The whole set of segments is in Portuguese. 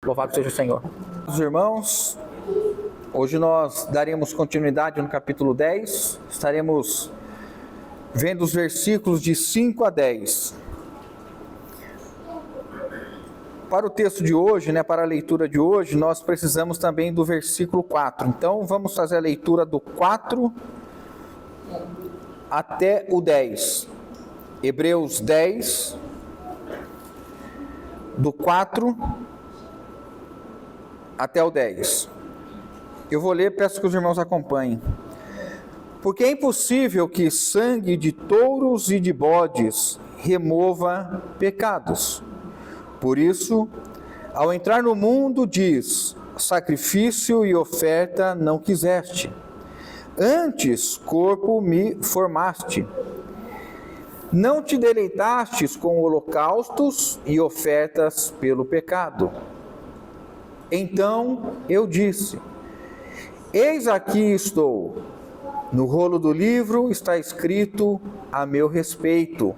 Louvado seja o Senhor. Meus irmãos, hoje nós daremos continuidade no capítulo 10, estaremos vendo os versículos de 5 a 10. Para o texto de hoje, para a leitura de hoje, nós precisamos também do versículo 4. Então, vamos fazer a leitura do 4 até o 10. Hebreus 10, do 4 até o 10. Eu vou ler, peço que os irmãos acompanhem. Porque é impossível que sangue de touros e de bodes remova pecados. Por isso, ao entrar no mundo, diz: sacrifício e oferta não quiseste, antes corpo me formaste. Não te deleitastes com holocaustos e ofertas pelo pecado. Então eu disse: eis aqui estou. No rolo do livro está escrito a meu respeito,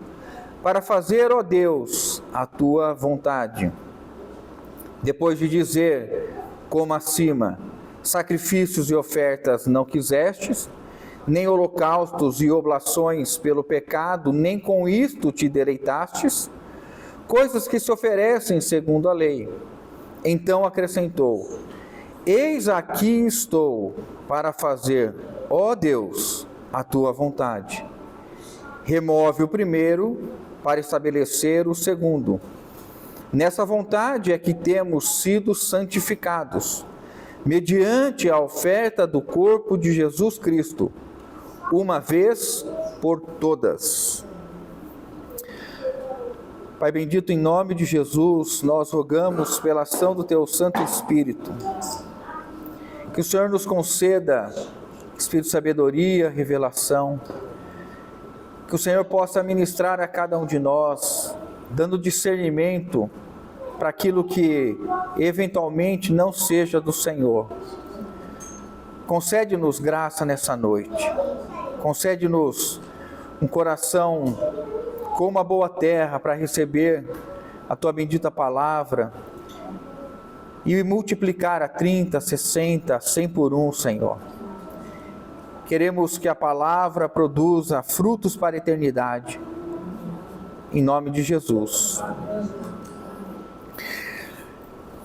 para fazer, ó Deus, a tua vontade. Depois de dizer, como acima, sacrifícios e ofertas não quisestes, nem holocaustos e oblações pelo pecado, nem com isto te deleitastes, coisas que se oferecem segundo a lei. Então acrescentou: eis aqui estou para fazer, ó Deus, a tua vontade. Remove o primeiro para estabelecer o segundo. Nessa vontade é que temos sido santificados, mediante a oferta do corpo de Jesus Cristo, uma vez por todas. Pai bendito, em nome de Jesus, nós rogamos pela ação do Teu Santo Espírito, que o Senhor nos conceda Espírito de sabedoria, revelação, que o Senhor possa ministrar a cada um de nós, dando discernimento para aquilo que eventualmente não seja do Senhor. Concede-nos graça nessa noite, concede-nos um coração como uma boa terra para receber a Tua bendita palavra e multiplicar a 30, 60, 100 por 1, Senhor. Queremos que a palavra produza frutos para a eternidade, em nome de Jesus.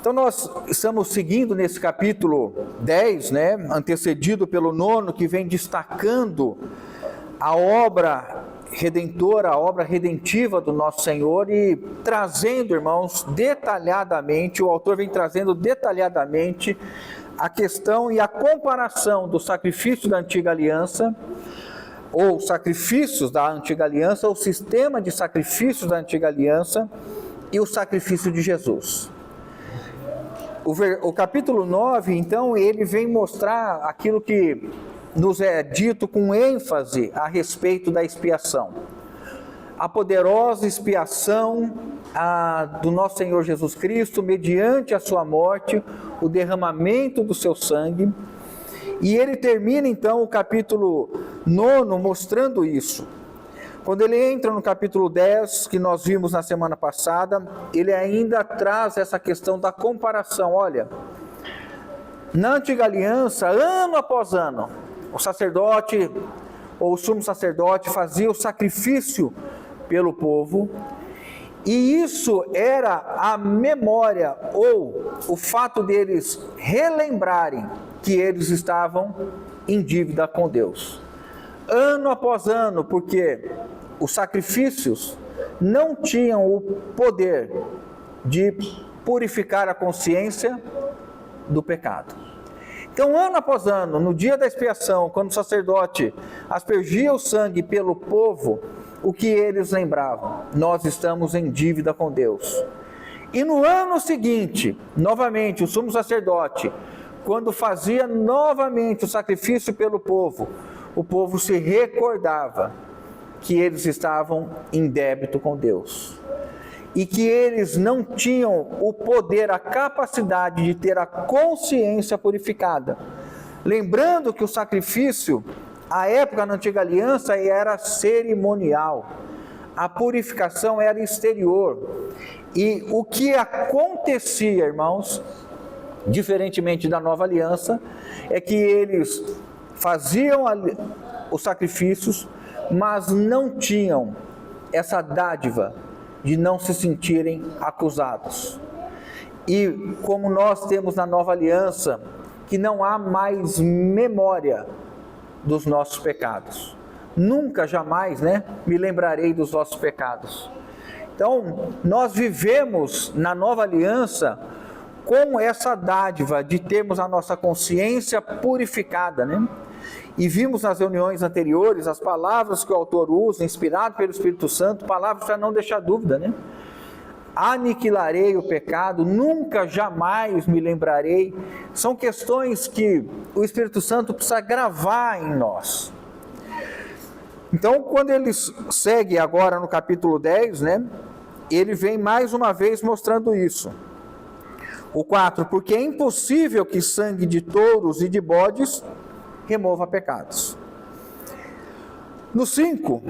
Então nós estamos seguindo nesse capítulo 10, antecedido pelo 9, que vem destacando a obra redentora, a obra redentiva do nosso Senhor e trazendo, irmãos, detalhadamente, o autor vem trazendo detalhadamente a questão e a comparação do sacrifício da antiga aliança, ou sacrifícios da antiga aliança, o sistema de sacrifícios da antiga aliança e o sacrifício de Jesus. O capítulo 9, então, ele vem mostrar aquilo que nos é dito com ênfase a respeito da expiação. A poderosa expiação do nosso Senhor Jesus Cristo, mediante a sua morte, o derramamento do seu sangue. E ele termina então o capítulo 9 mostrando isso. Quando ele entra no capítulo 10, que nós vimos na semana passada, ele ainda traz essa questão da comparação. Olha, na antiga aliança, ano após ano, o sacerdote ou o sumo sacerdote fazia o sacrifício pelo povo, e isso era a memória ou o fato deles relembrarem que eles estavam em dívida com Deus. Ano após ano, porque os sacrifícios não tinham o poder de purificar a consciência do pecado. Então, ano após ano, no dia da expiação, quando o sacerdote aspergia o sangue pelo povo, o que eles lembravam? Nós estamos em dívida com Deus. E no ano seguinte, novamente, o sumo sacerdote, quando fazia novamente o sacrifício pelo povo, o povo se recordava que eles estavam em débito com Deus. E que eles não tinham o poder, a capacidade de ter a consciência purificada. Lembrando que o sacrifício, à época na antiga aliança, era cerimonial. A purificação era exterior. E o que acontecia, irmãos, diferentemente da nova aliança, é que eles faziam os sacrifícios, mas não tinham essa dádiva de não se sentirem acusados. E como nós temos na nova aliança, que não há mais memória dos nossos pecados. Nunca, jamais, me lembrarei dos vossos pecados. Então, nós vivemos na nova aliança com essa dádiva de termos a nossa consciência purificada, E vimos nas reuniões anteriores as palavras que o autor usa, inspirado pelo Espírito Santo, palavras para não deixar dúvida, Aniquilarei o pecado, nunca, jamais me lembrarei. São questões que o Espírito Santo precisa gravar em nós. Então, quando ele segue agora no capítulo 10, ele vem mais uma vez mostrando isso. O 4, porque é impossível que sangue de touros e de bodes remova pecados. No 5,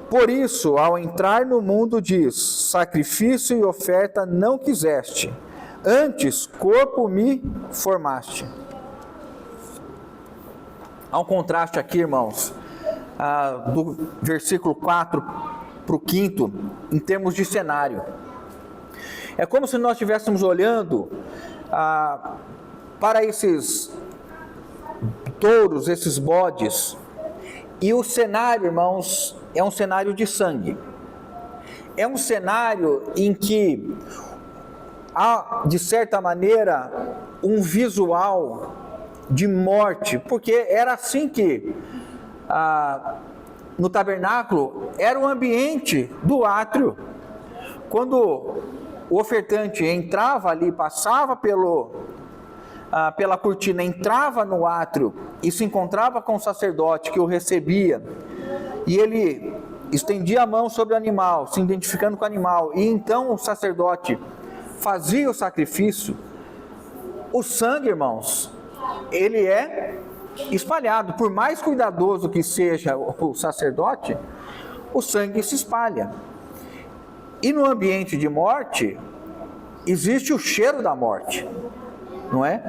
por isso, ao entrar no mundo diz, sacrifício e oferta não quiseste, antes corpo me formaste. Há um contraste aqui, irmãos, do versículo 4 para o 5, em termos de cenário. É como se nós estivéssemos olhando para esses touros, esses bodes, e o cenário, irmãos, é um cenário de sangue. É um cenário em que há, de certa maneira, um visual de morte, porque era assim que no tabernáculo era o ambiente do átrio. Quando o ofertante entrava ali, passava pela cortina, entrava no átrio e se encontrava com o sacerdote que o recebia, e ele estendia a mão sobre o animal, se identificando com o animal, e então o sacerdote fazia o sacrifício. O sangue, irmãos, ele é espalhado, por mais cuidadoso que seja o sacerdote, o sangue se espalha. E no ambiente de morte, existe o cheiro da morte, não é?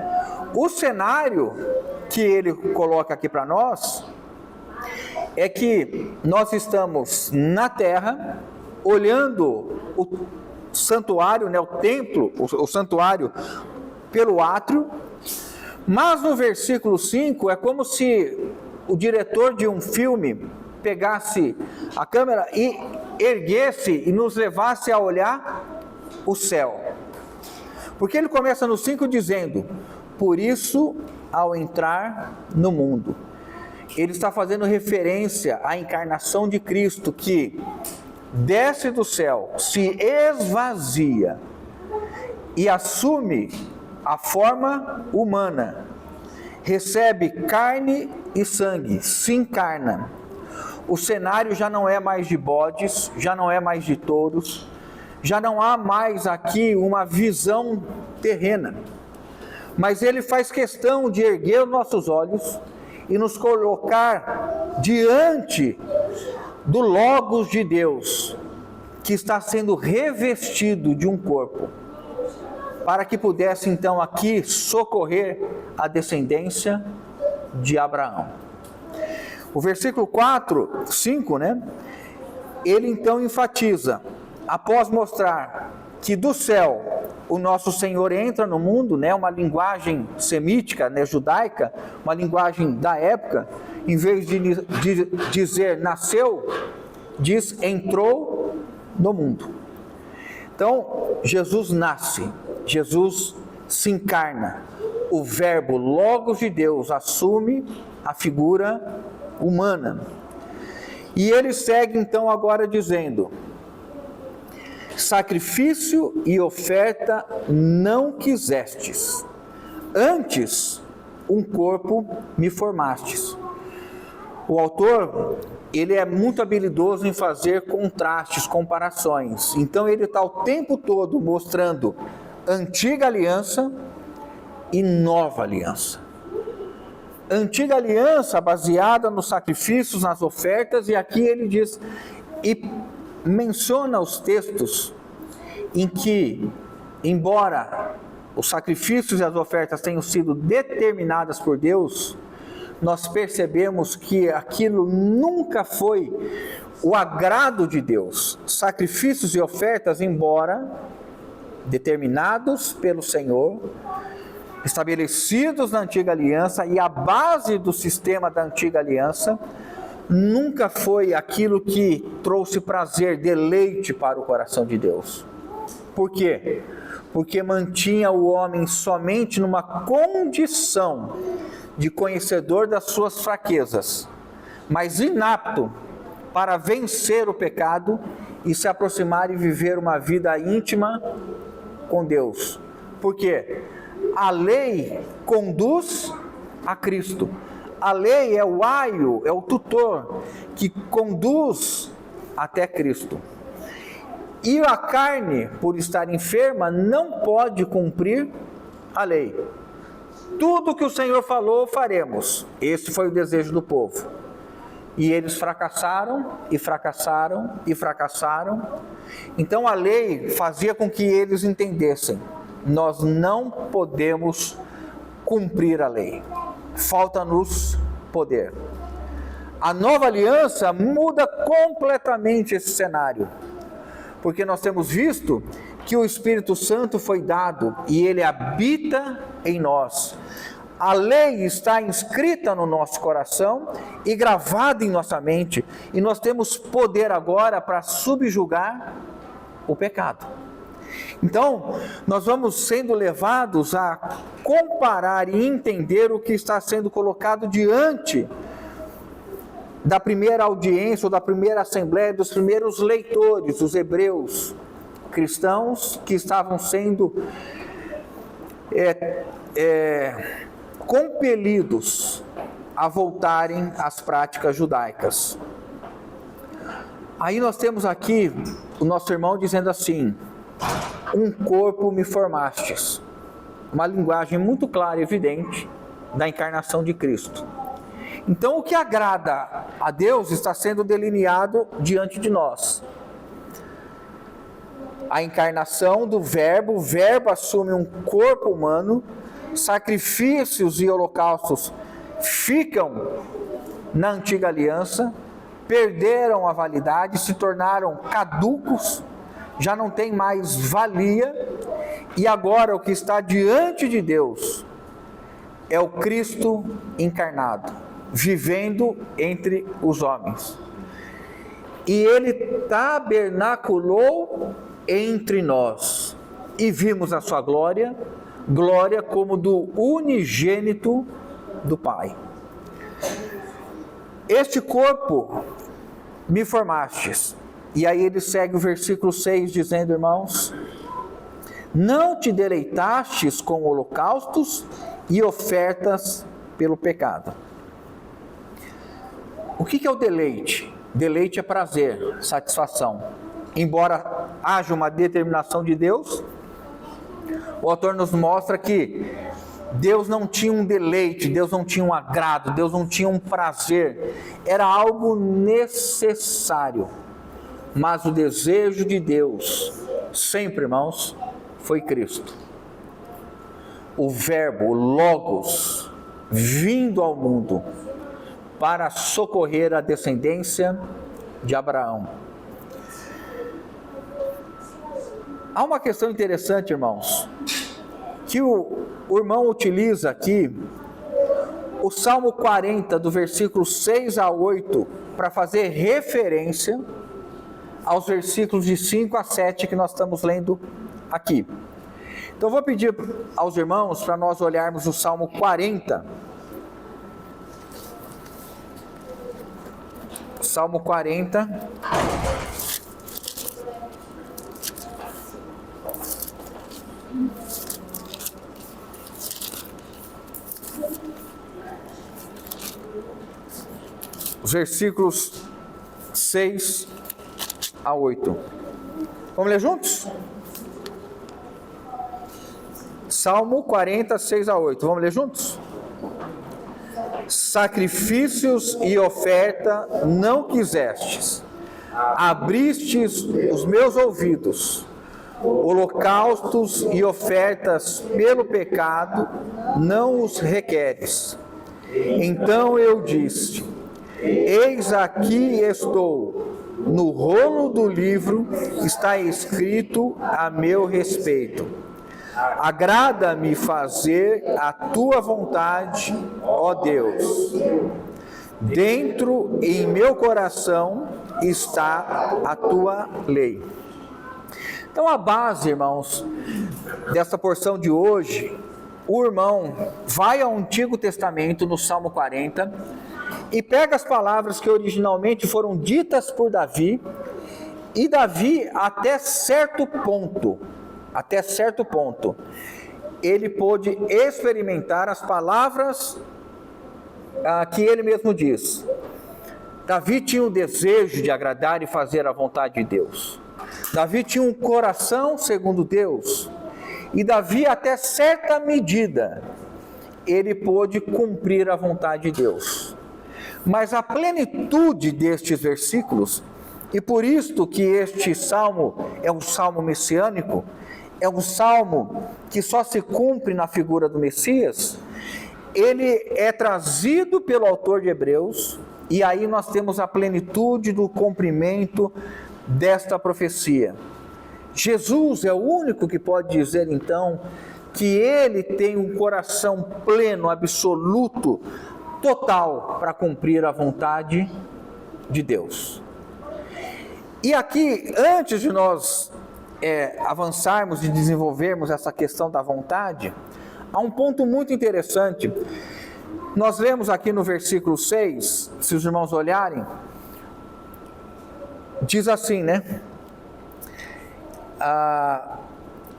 O cenário que ele coloca aqui para nós é que nós estamos na terra, olhando o santuário, o templo, o santuário pelo átrio, mas no versículo 5 é como se o diretor de um filme pegasse a câmera e erguesse e nos levasse a olhar o céu. Porque ele começa no 5 dizendo, por isso, ao entrar no mundo. Ele está fazendo referência à encarnação de Cristo, que desce do céu, se esvazia e assume a forma humana, recebe carne e sangue, se encarna. O cenário já não é mais de bodes, já não é mais de touros, já não há mais aqui uma visão terrena, mas ele faz questão de erguer os nossos olhos e nos colocar diante do Logos de Deus, que está sendo revestido de um corpo, para que pudesse então aqui socorrer a descendência de Abraão. O versículo 5, ele então enfatiza, após mostrar que do céu o nosso Senhor entra no mundo, uma linguagem semítica, judaica, uma linguagem da época, em vez de dizer nasceu, diz entrou no mundo. Então, Jesus nasce, Jesus se encarna, o verbo Logos de Deus assume a figura humana. E ele segue então agora dizendo, sacrifício e oferta não quisestes, antes um corpo me formastes. O autor, ele é muito habilidoso em fazer contrastes, comparações. Então ele está o tempo todo mostrando antiga aliança e nova aliança. Antiga aliança baseada nos sacrifícios, nas ofertas, e aqui ele diz, e menciona os textos em que, embora os sacrifícios e as ofertas tenham sido determinadas por Deus, nós percebemos que aquilo nunca foi o agrado de Deus. Sacrifícios e ofertas, embora determinados pelo Senhor, estabelecidos na antiga aliança e a base do sistema da antiga aliança, nunca foi aquilo que trouxe prazer, deleite para o coração de Deus. Por quê? Porque mantinha o homem somente numa condição de conhecedor das suas fraquezas, mas inapto para vencer o pecado e se aproximar e viver uma vida íntima com Deus. Por quê? A lei conduz a Cristo. A lei é o aio, é o tutor que conduz até Cristo. E a carne, por estar enferma, não pode cumprir a lei. Tudo que o Senhor falou, faremos. Esse foi o desejo do povo. E eles fracassaram, e fracassaram, e fracassaram. Então a lei fazia com que eles entendessem: nós não podemos cumprir a lei. Falta-nos poder. A nova aliança muda completamente esse cenário, porque nós temos visto que o Espírito Santo foi dado e ele habita em nós. A lei está inscrita no nosso coração e gravada em nossa mente, e nós temos poder agora para subjugar o pecado. Então, nós vamos sendo levados a comparar e entender o que está sendo colocado diante da primeira audiência ou da primeira assembleia, dos primeiros leitores, os hebreus, cristãos que estavam sendo compelidos a voltarem às práticas judaicas. Aí nós temos aqui o nosso irmão dizendo assim: um corpo me formastes. Uma linguagem muito clara e evidente da encarnação de Cristo. Então o que agrada a Deus está sendo delineado diante de nós. A encarnação do Verbo, o Verbo assume um corpo humano, sacrifícios e holocaustos ficam na antiga aliança, perderam a validade, se tornaram caducos, já não tem mais valia, e agora o que está diante de Deus é o Cristo encarnado, vivendo entre os homens. E ele tabernaculou entre nós, e vimos a sua glória, glória como do unigênito do Pai. Este corpo me formastes. E aí ele segue o versículo 6 dizendo: irmãos, não te deleitastes com holocaustos e ofertas pelo pecado. O que é o deleite? Deleite é prazer, satisfação. Embora haja uma determinação de Deus, o autor nos mostra que Deus não tinha um deleite, Deus não tinha um agrado, Deus não tinha um prazer. Era algo necessário. Mas o desejo de Deus, sempre, irmãos, foi Cristo. O Verbo, o Logos, vindo ao mundo para socorrer a descendência de Abraão. Há uma questão interessante, irmãos, que o irmão utiliza aqui, o Salmo 40, do versículo 6 a 8, para fazer referência aos versículos de 5 a 7 que nós estamos lendo aqui. Então eu vou pedir aos irmãos para nós olharmos o Salmo 40. Salmo 40. Os versículos 6 a 8. Vamos ler juntos? Salmo 40, 6 a 8. Vamos ler juntos? Sacrifícios e oferta não quisestes, abristes os meus ouvidos, holocaustos e ofertas pelo pecado não os requeres. Então eu disse: eis aqui estou, no rolo do livro está escrito a meu respeito. Agrada-me fazer a tua vontade, ó Deus. Dentro em meu coração está a tua lei. Então a base, irmãos, dessa porção de hoje, o irmão vai ao Antigo Testamento, no Salmo 40, e pega as palavras que originalmente foram ditas por Davi, e Davi até certo ponto, ele pôde experimentar as palavras que ele mesmo diz. Davi tinha o desejo de agradar e fazer a vontade de Deus. Davi tinha um coração segundo Deus. E Davi, até certa medida, ele pôde cumprir a vontade de Deus. Mas a plenitude destes versículos, e por isto que este salmo é um salmo messiânico, é um salmo que só se cumpre na figura do Messias, ele é trazido pelo autor de Hebreus, e aí nós temos a plenitude do cumprimento desta profecia. Jesus é o único que pode dizer então que ele tem um coração pleno, absoluto, total para cumprir a vontade de Deus. E aqui, antes de nós avançarmos e desenvolvermos essa questão da vontade, há um ponto muito interessante. Nós lemos aqui no versículo 6, se os irmãos olharem, diz assim, né?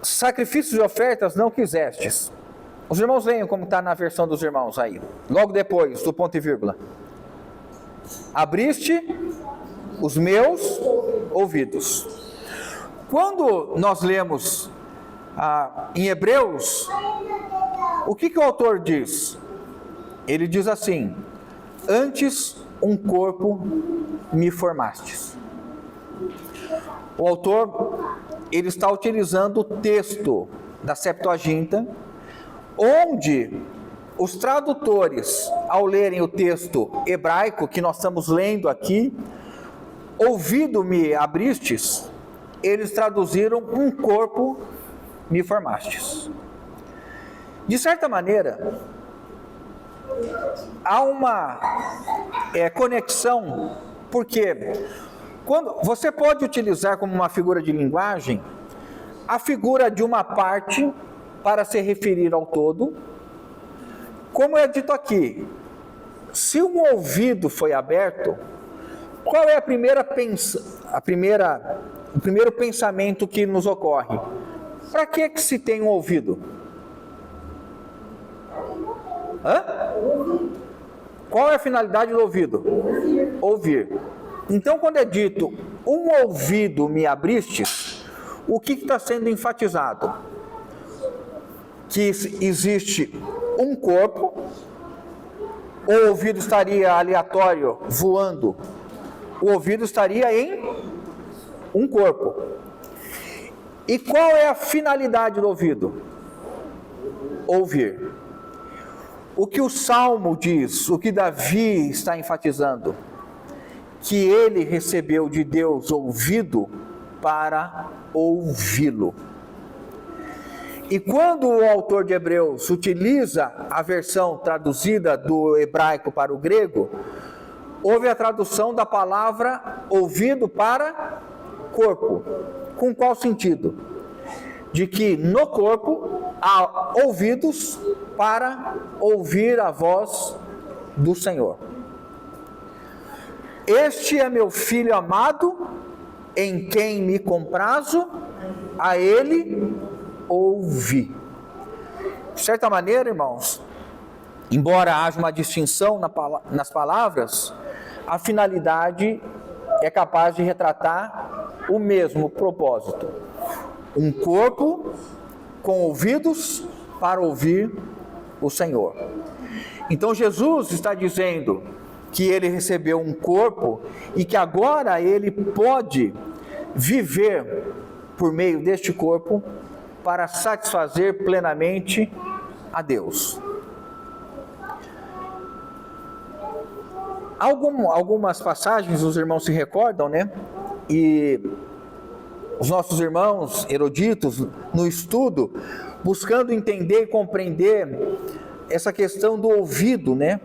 Sacrifícios e ofertas não quisestes. Os irmãos leiam como está na versão dos irmãos aí. Logo depois do ponto e vírgula. Abriste os meus ouvidos. Quando nós lemos em Hebreus, o que o autor diz? Ele diz assim: antes um corpo me formastes. O autor, ele está utilizando o texto da Septuaginta, onde os tradutores, ao lerem o texto hebraico que nós estamos lendo aqui, ouvido-me abristes, eles traduziram um corpo me formastes. De certa maneira, há uma conexão, porque quando você pode utilizar como uma figura de linguagem a figura de uma parte para se referir ao todo, como é dito aqui, se um ouvido foi aberto, qual é o primeiro pensamento que nos ocorre? Para que se tem um ouvido? Qual é a finalidade do ouvido? Ouvir. Então, quando é dito, um ouvido me abristes, o que está sendo enfatizado? Que existe um corpo, o ouvido estaria aleatório, voando, o ouvido estaria em um corpo. E qual é a finalidade do ouvido? Ouvir. O que o Salmo diz, o que Davi está enfatizando? Que ele recebeu de Deus ouvido para ouvi-lo. E quando o autor de Hebreus utiliza a versão traduzida do hebraico para o grego, houve a tradução da palavra ouvido para corpo. Com qual sentido? De que no corpo há ouvidos para ouvir a voz do Senhor. Este é meu filho amado, em quem me comprazo, a ele ouvi. De certa maneira, irmãos, embora haja uma distinção nas palavras, a finalidade é capaz de retratar o mesmo propósito. Um corpo com ouvidos para ouvir o Senhor. Então Jesus está dizendo que ele recebeu um corpo e que agora ele pode viver por meio deste corpo para satisfazer plenamente a Deus. Algumas passagens os irmãos se recordam, né? E os nossos irmãos eruditos no estudo, buscando entender e compreender essa questão do ouvido, né?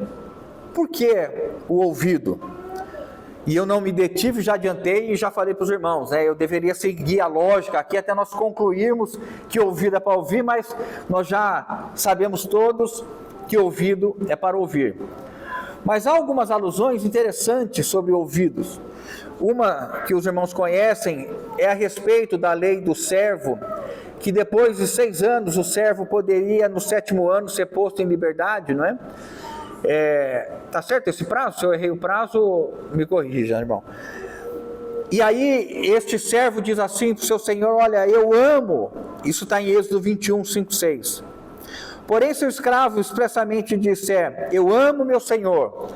Por que o ouvido? E eu não me detive, já adiantei e já falei para os irmãos, né? Eu deveria seguir a lógica aqui até nós concluirmos que ouvido é para ouvir, mas nós já sabemos todos que ouvido é para ouvir. Mas há algumas alusões interessantes sobre ouvidos. Uma que os irmãos conhecem é a respeito da lei do servo, que depois de 6 anos o servo poderia no 7º ano ser posto em liberdade, não é? Tá certo esse prazo? Se eu errei o prazo, me corrija, irmão. E aí este servo diz assim para o seu senhor: olha, eu amo, isso está em Êxodo 21, 5, 6. Porém, se o escravo expressamente disser: eu amo meu senhor,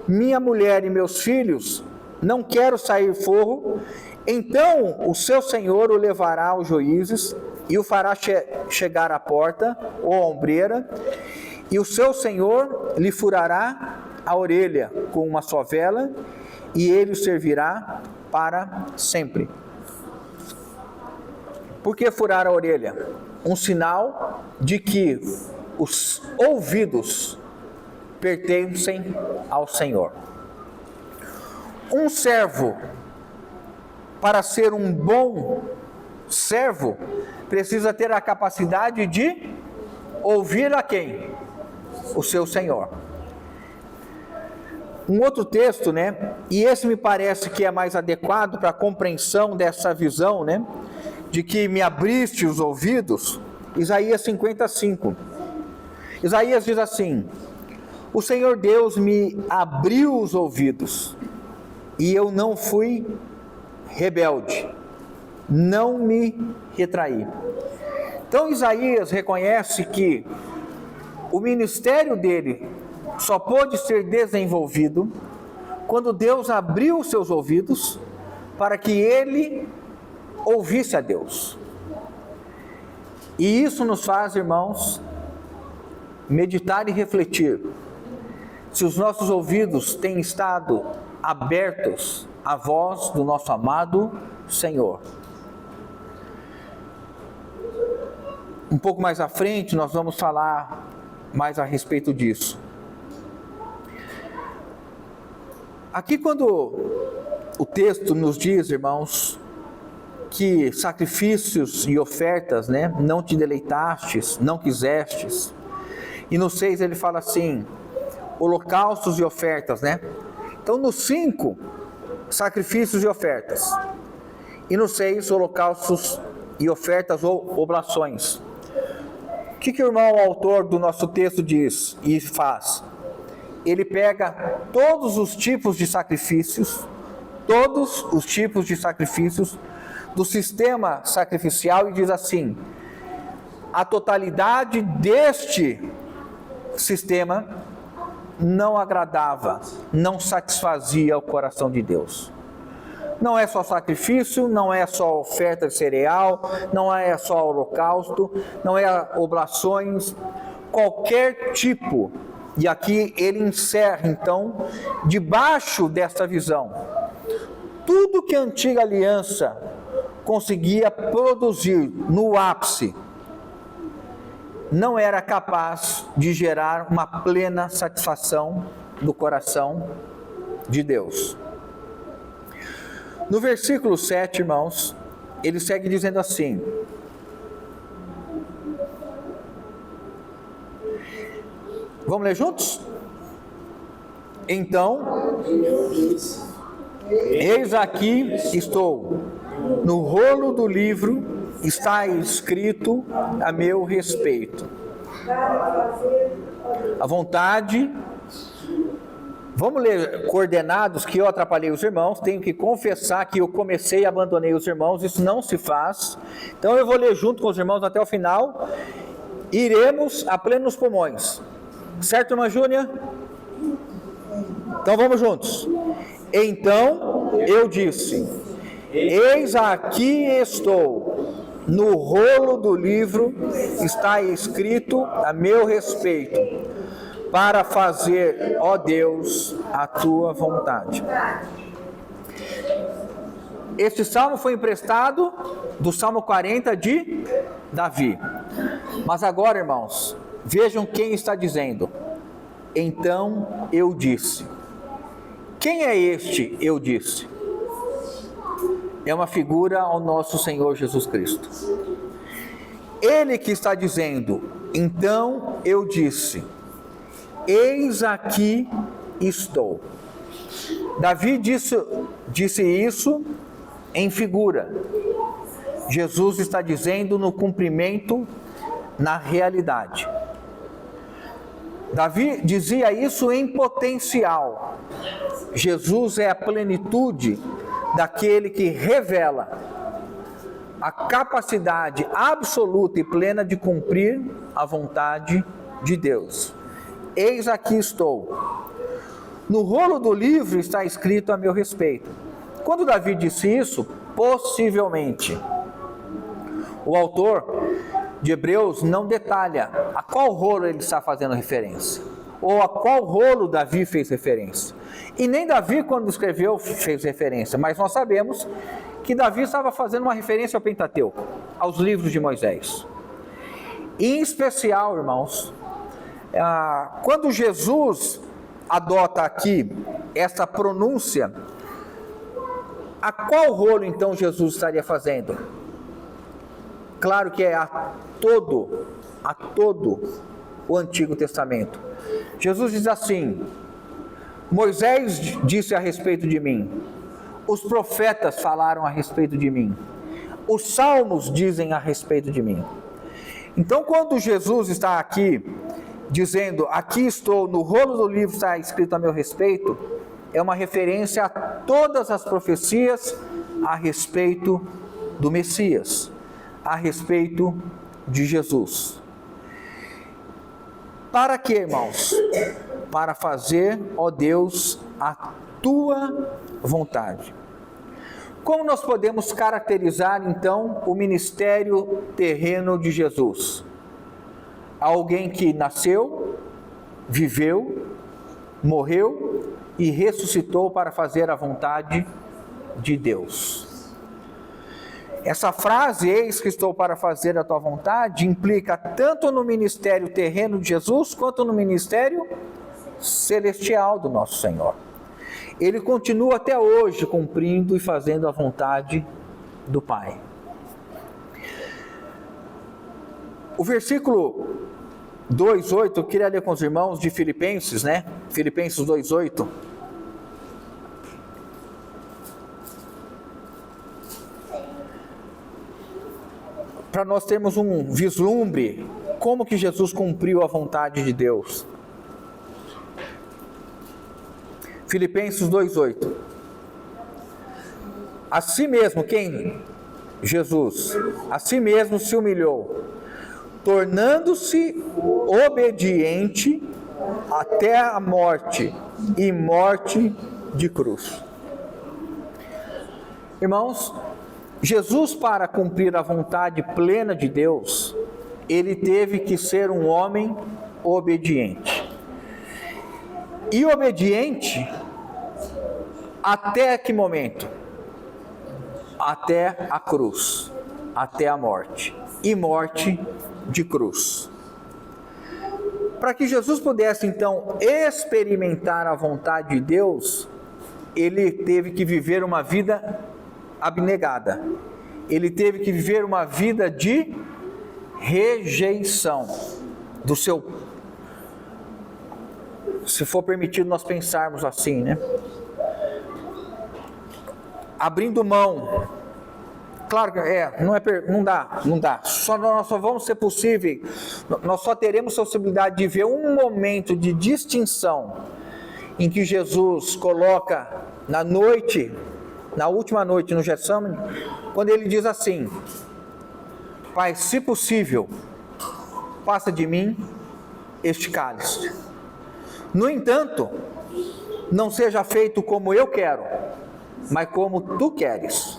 minha mulher e meus filhos, não quero sair forro, então o seu senhor o levará aos juízes e o fará chegar à porta ou à ombreira, e o seu senhor lhe furará a orelha com uma só vela, e ele o servirá para sempre. Por que furar a orelha? Um sinal de que os ouvidos pertencem ao Senhor. Um servo, para ser um bom servo, precisa ter a capacidade de ouvir a quem? O seu Senhor. Um outro texto, né? E esse me parece que é mais adequado para a compreensão dessa visão, né? De que me abriste os ouvidos. Isaías 55. Isaías diz assim: o Senhor Deus me abriu os ouvidos, e eu não fui rebelde, não me retraí. Então Isaías reconhece que o ministério dele só pôde ser desenvolvido quando Deus abriu os seus ouvidos para que ele ouvisse a Deus. E isso nos faz, irmãos, meditar e refletir se os nossos ouvidos têm estado abertos à voz do nosso amado Senhor. Um pouco mais à frente nós vamos falar mais a respeito disso. Aqui quando o texto nos diz, irmãos, que sacrifícios e ofertas, né, não te deleitastes, não quisestes. E no 6 ele fala assim, holocaustos e ofertas, né? Então no 5, sacrifícios e ofertas. E no 6, holocaustos e ofertas ou oblações. O que o irmão autor do nosso texto diz e faz? Ele pega todos os tipos de sacrifícios, do sistema sacrificial e diz assim: a totalidade deste sistema não agradava, não satisfazia o coração de Deus. Não é só sacrifício, não é só oferta de cereal, não é só holocausto, não é oblações, qualquer tipo. E aqui ele encerra então, debaixo desta visão, tudo que a antiga aliança conseguia produzir no ápice, não era capaz de gerar uma plena satisfação do coração de Deus. No versículo 7, irmãos, ele segue dizendo assim: vamos ler juntos? Então, eis aqui estou, no rolo do livro está escrito a meu respeito. A vontade, vamos ler coordenados, que eu atrapalhei os irmãos, tenho que confessar que eu comecei e abandonei os irmãos, isso não se faz. Então eu vou ler junto com os irmãos até o final, iremos a plenos pulmões. Certo, irmã Júnia? Então vamos juntos. Então eu disse: eis aqui estou, no rolo do livro está escrito a meu respeito, para fazer, ó Deus, a tua vontade. Este salmo foi emprestado do Salmo 40 de Davi. Mas agora, irmãos, vejam quem está dizendo. Então eu disse. Quem é este eu disse? É uma figura ao nosso Senhor Jesus Cristo. Ele que está dizendo, então eu disse, eis aqui estou. Davi disse isso em figura. Jesus está dizendo no cumprimento, na realidade. Davi dizia isso em potencial. Jesus é a plenitude daquele que revela a capacidade absoluta e plena de cumprir a vontade de Deus. Eis aqui estou. No rolo do livro está escrito a meu respeito. Quando Davi disse isso, possivelmente, o autor de Hebreus não detalha a qual rolo ele está fazendo referência, ou a qual rolo Davi fez referência. E nem Davi, quando escreveu, fez referência, mas nós sabemos que Davi estava fazendo uma referência ao Pentateuco, aos livros de Moisés. Em especial, irmãos, quando Jesus adota aqui essa pronúncia, a qual rolo então Jesus estaria fazendo? Claro que é a todo o Antigo Testamento. Jesus diz assim: Moisés disse a respeito de mim, os profetas falaram a respeito de mim, os salmos dizem a respeito de mim. Então, quando Jesus está aqui dizendo, aqui estou, no rolo do livro está escrito a meu respeito, é uma referência a todas as profecias a respeito do Messias, a respeito de Jesus. Para quê, irmãos? Para fazer, ó Deus, a tua vontade. Como nós podemos caracterizar, então, o ministério terreno de Jesus? Alguém que nasceu, viveu, morreu e ressuscitou para fazer a vontade de Deus. Essa frase, eis que estou para fazer a tua vontade, implica tanto no ministério terreno de Jesus, quanto no ministério celestial do nosso Senhor. Ele continua até hoje cumprindo e fazendo a vontade do Pai. O versículo 2:8, eu queria ler com os irmãos de Filipenses, né? Filipenses 2:8. Para nós termos um vislumbre, como que Jesus cumpriu a vontade de Deus. Filipenses 2:8. Assim mesmo, quem? Jesus. Assim mesmo se humilhou, tornando-se obediente até a morte, e morte de cruz. Irmãos, Jesus, para cumprir a vontade plena de Deus, ele teve que ser um homem obediente. E obediente até que momento? Até a cruz, até a morte, e morte de cruz. Para que Jesus pudesse então experimentar a vontade de Deus, ele teve que viver uma vida abnegada. Ele teve que viver uma vida de rejeição do seu, se for permitido nós pensarmos assim, né? Abrindo mão. Claro que não dá. Nós só vamos ser possível, nós só teremos possibilidade de ver um momento de distinção em que Jesus coloca na noite, na última noite no Getsemane, quando ele diz assim: Pai, se possível, passa de mim este cálice. No entanto, não seja feito como eu quero, mas como tu queres.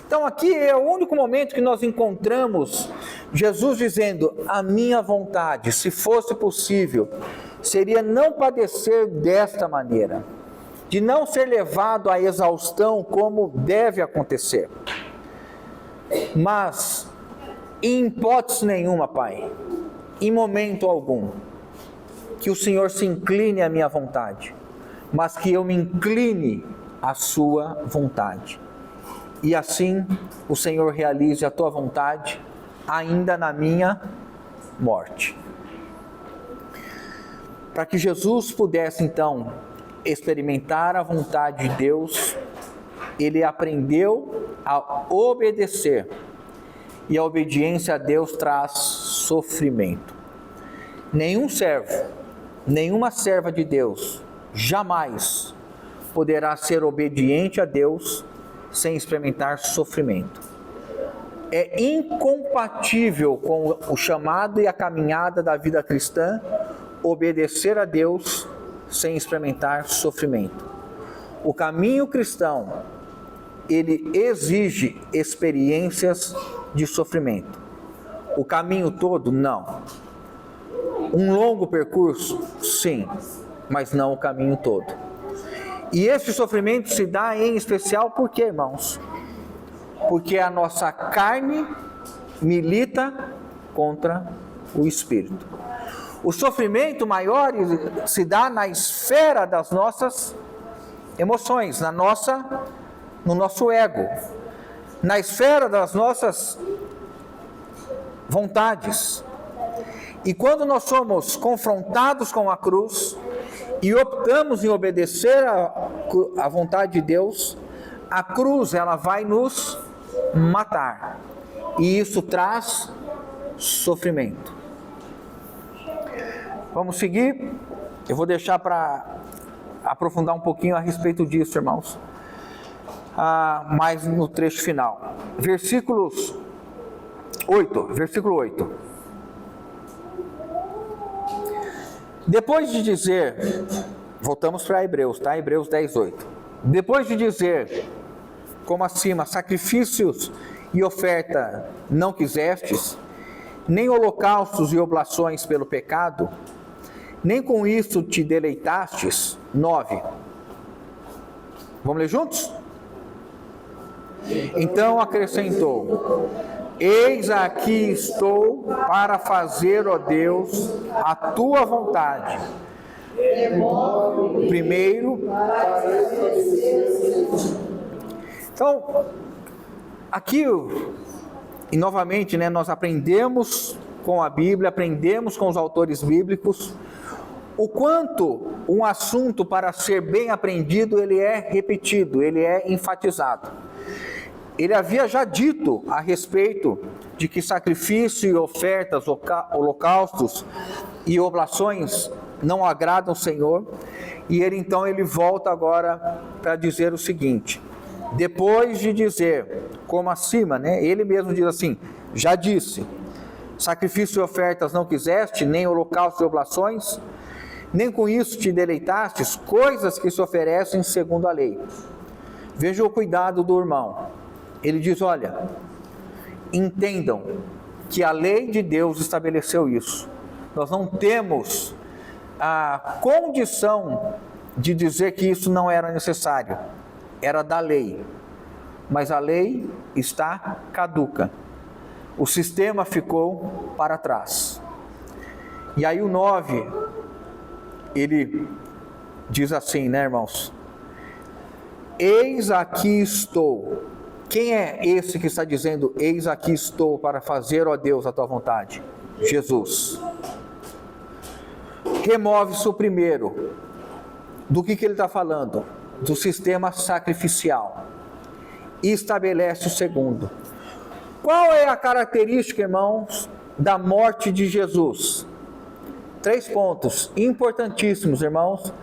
Então aqui é o único momento que nós encontramos Jesus dizendo: a minha vontade, se fosse possível, seria não padecer desta maneira, de não ser levado à exaustão como deve acontecer. Mas, em hipótese nenhuma, Pai, em momento algum, que o Senhor se incline à minha vontade, mas que eu me incline à sua vontade. E assim o Senhor realize a tua vontade, ainda na minha morte. Para que Jesus pudesse então experimentar a vontade de Deus, ele aprendeu a obedecer. E a obediência a Deus traz sofrimento. Nenhum servo, nenhuma serva de Deus, jamais poderá ser obediente a Deus sem experimentar sofrimento. É incompatível com o chamado e a caminhada da vida cristã obedecer a Deus sem experimentar sofrimento. O caminho cristão, ele exige experiências de sofrimento. O caminho todo, não. Um longo percurso, sim, mas não o caminho todo. E esse sofrimento se dá em especial por quê, irmãos? Porque a nossa carne milita contra o Espírito. O sofrimento maior se dá na esfera das nossas emoções, no nosso ego, na esfera das nossas vontades. E quando nós somos confrontados com a cruz e optamos em obedecer a vontade de Deus, a cruz ela vai nos matar. E isso traz sofrimento. Vamos seguir? Eu vou deixar para aprofundar um pouquinho a respeito disso, irmãos. Mais no trecho final. Versículo 8. Depois de dizer, voltamos para Hebreus, tá? Hebreus 10:8. Depois de dizer, como acima, sacrifícios e oferta não quisestes, nem holocaustos e oblações pelo pecado, nem com isso te deleitastes. 9. Vamos ler juntos? Então acrescentou: eis aqui estou para fazer, ó Deus, a tua vontade. Primeiro. Então, aqui, e novamente, nós aprendemos com a Bíblia, aprendemos com os autores bíblicos, o quanto um assunto, para ser bem aprendido, ele é repetido, ele é enfatizado. Ele havia já dito a respeito de que sacrifício e ofertas, holocaustos e oblações não agradam ao Senhor, e ele volta agora para dizer o seguinte: depois de dizer, como acima, ele mesmo diz assim, já disse, sacrifício e ofertas não quiseste, nem holocaustos e oblações, nem com isso te deleitastes, coisas que se oferecem segundo a lei. Veja o cuidado do irmão. Ele diz: olha, entendam que a lei de Deus estabeleceu isso. Nós não temos a condição de dizer que isso não era necessário. Era da lei. Mas a lei está caduca. O sistema ficou para trás. E aí o 9, ele diz assim, irmãos? Eis aqui estou. Quem é esse que está dizendo, eis aqui estou para fazer, ó Deus, a tua vontade? Jesus. Remove-se o primeiro. Do que ele está falando? Do sistema sacrificial. E estabelece o segundo. Qual é a característica, irmãos, da morte de Jesus? 3 pontos importantíssimos, irmãos,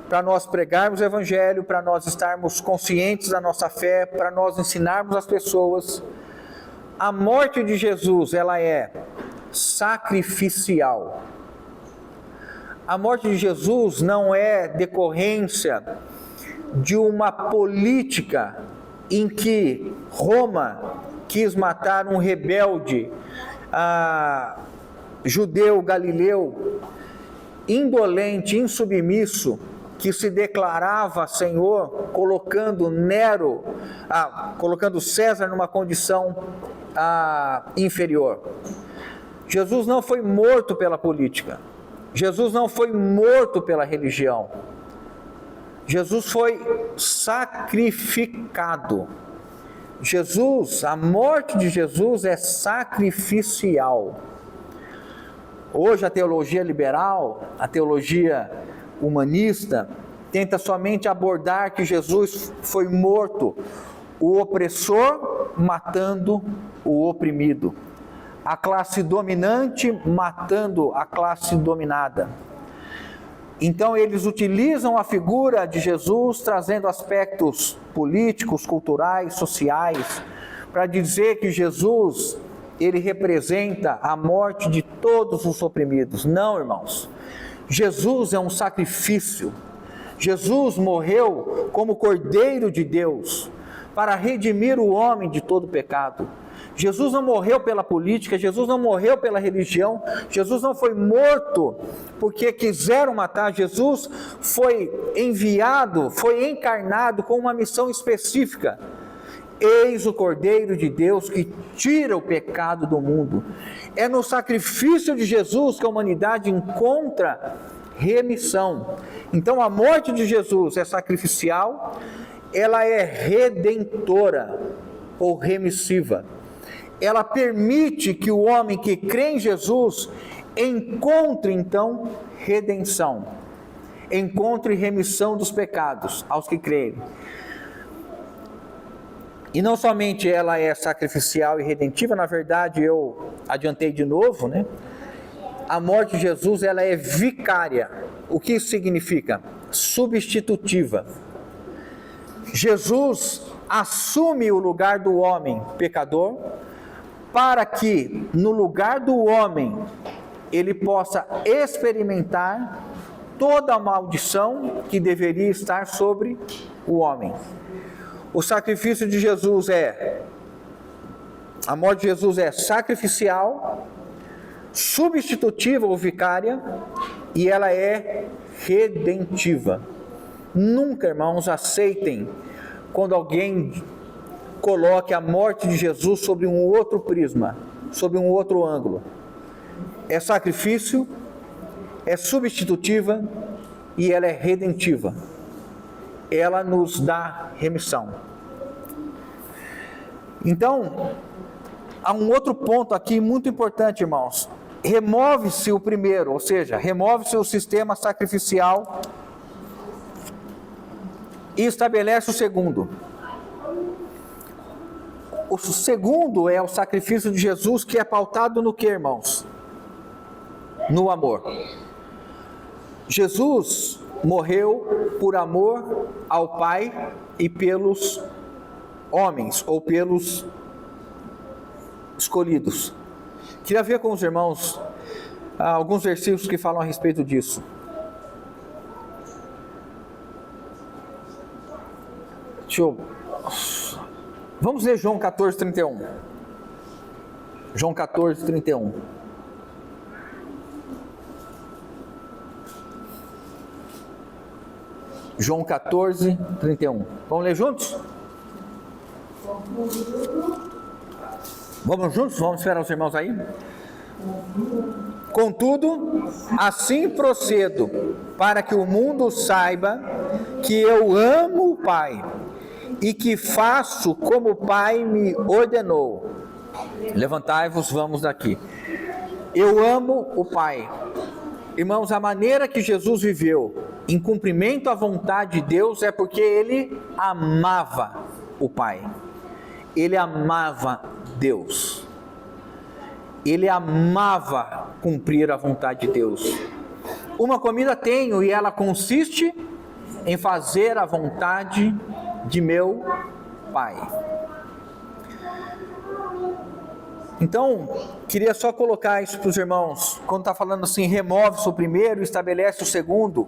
para nós pregarmos o Evangelho, para nós estarmos conscientes da nossa fé, para nós ensinarmos as pessoas. A morte de Jesus, ela é sacrificial. A morte de Jesus não é decorrência de uma política em que Roma quis matar um rebelde judeu galileu, indolente, insubmisso, que se declarava Senhor, colocando César numa condição inferior. Jesus não foi morto pela política, Jesus não foi morto pela religião, Jesus foi sacrificado. A morte de Jesus é sacrificial. Hoje a teologia liberal, a teologia humanista, tenta somente abordar que Jesus foi morto, o opressor matando o oprimido, a classe dominante matando a classe dominada. Então eles utilizam a figura de Jesus, trazendo aspectos políticos, culturais, sociais, para dizer que Jesus, ele representa a morte de todos os oprimidos. Não, irmãos. Jesus é um sacrifício. Jesus morreu como Cordeiro de Deus para redimir o homem de todo pecado. Jesus não morreu pela política, Jesus não morreu pela religião, Jesus não foi morto porque quiseram matar. Jesus foi enviado, foi encarnado com uma missão específica. Eis o Cordeiro de Deus que tira o pecado do mundo. É no sacrifício de Jesus que a humanidade encontra remissão. Então a morte de Jesus é sacrificial, ela é redentora ou remissiva. Ela permite que o homem que crê em Jesus encontre então redenção, encontre remissão dos pecados aos que creem. E não somente ela é sacrificial e redentiva, na verdade eu adiantei de novo, né? A morte de Jesus, ela é vicária. O que isso significa? Substitutiva. Jesus assume o lugar do homem pecador, para que no lugar do homem ele possa experimentar toda a maldição que deveria estar sobre o homem. O sacrifício de Jesus a morte de Jesus é sacrificial, substitutiva ou vicária, e ela é redentiva. Nunca, irmãos, aceitem quando alguém coloque a morte de Jesus sobre um outro prisma, sobre um outro ângulo. É sacrifício, é substitutiva e ela é redentiva. Ela nos dá remissão. Então, há um outro ponto aqui muito importante, irmãos. Remove-se o primeiro, ou seja, remove-se o sistema sacrificial e estabelece o segundo. O segundo é o sacrifício de Jesus, que é pautado no que, irmãos? No amor. Jesus morreu por amor ao Pai e pelos homens, ou pelos escolhidos. Queria ver com os irmãos alguns versículos que falam a respeito disso. Vamos ler João 14, 31. João 14, 31. João 14, 31. Vamos ler juntos? Vamos juntos? Vamos esperar os irmãos aí? Contudo, assim procedo, para que o mundo saiba que eu amo o Pai, e que faço como o Pai me ordenou. Levantai-vos, vamos daqui. Eu amo o Pai. Irmãos, a maneira que Jesus viveu em cumprimento à vontade de Deus é porque ele amava o Pai. Ele amava Deus. Ele amava cumprir a vontade de Deus. Uma comida tenho e ela consiste em fazer a vontade de meu Pai. Então, queria só colocar isso para os irmãos, quando está falando assim, remove-se o primeiro, estabelece o segundo.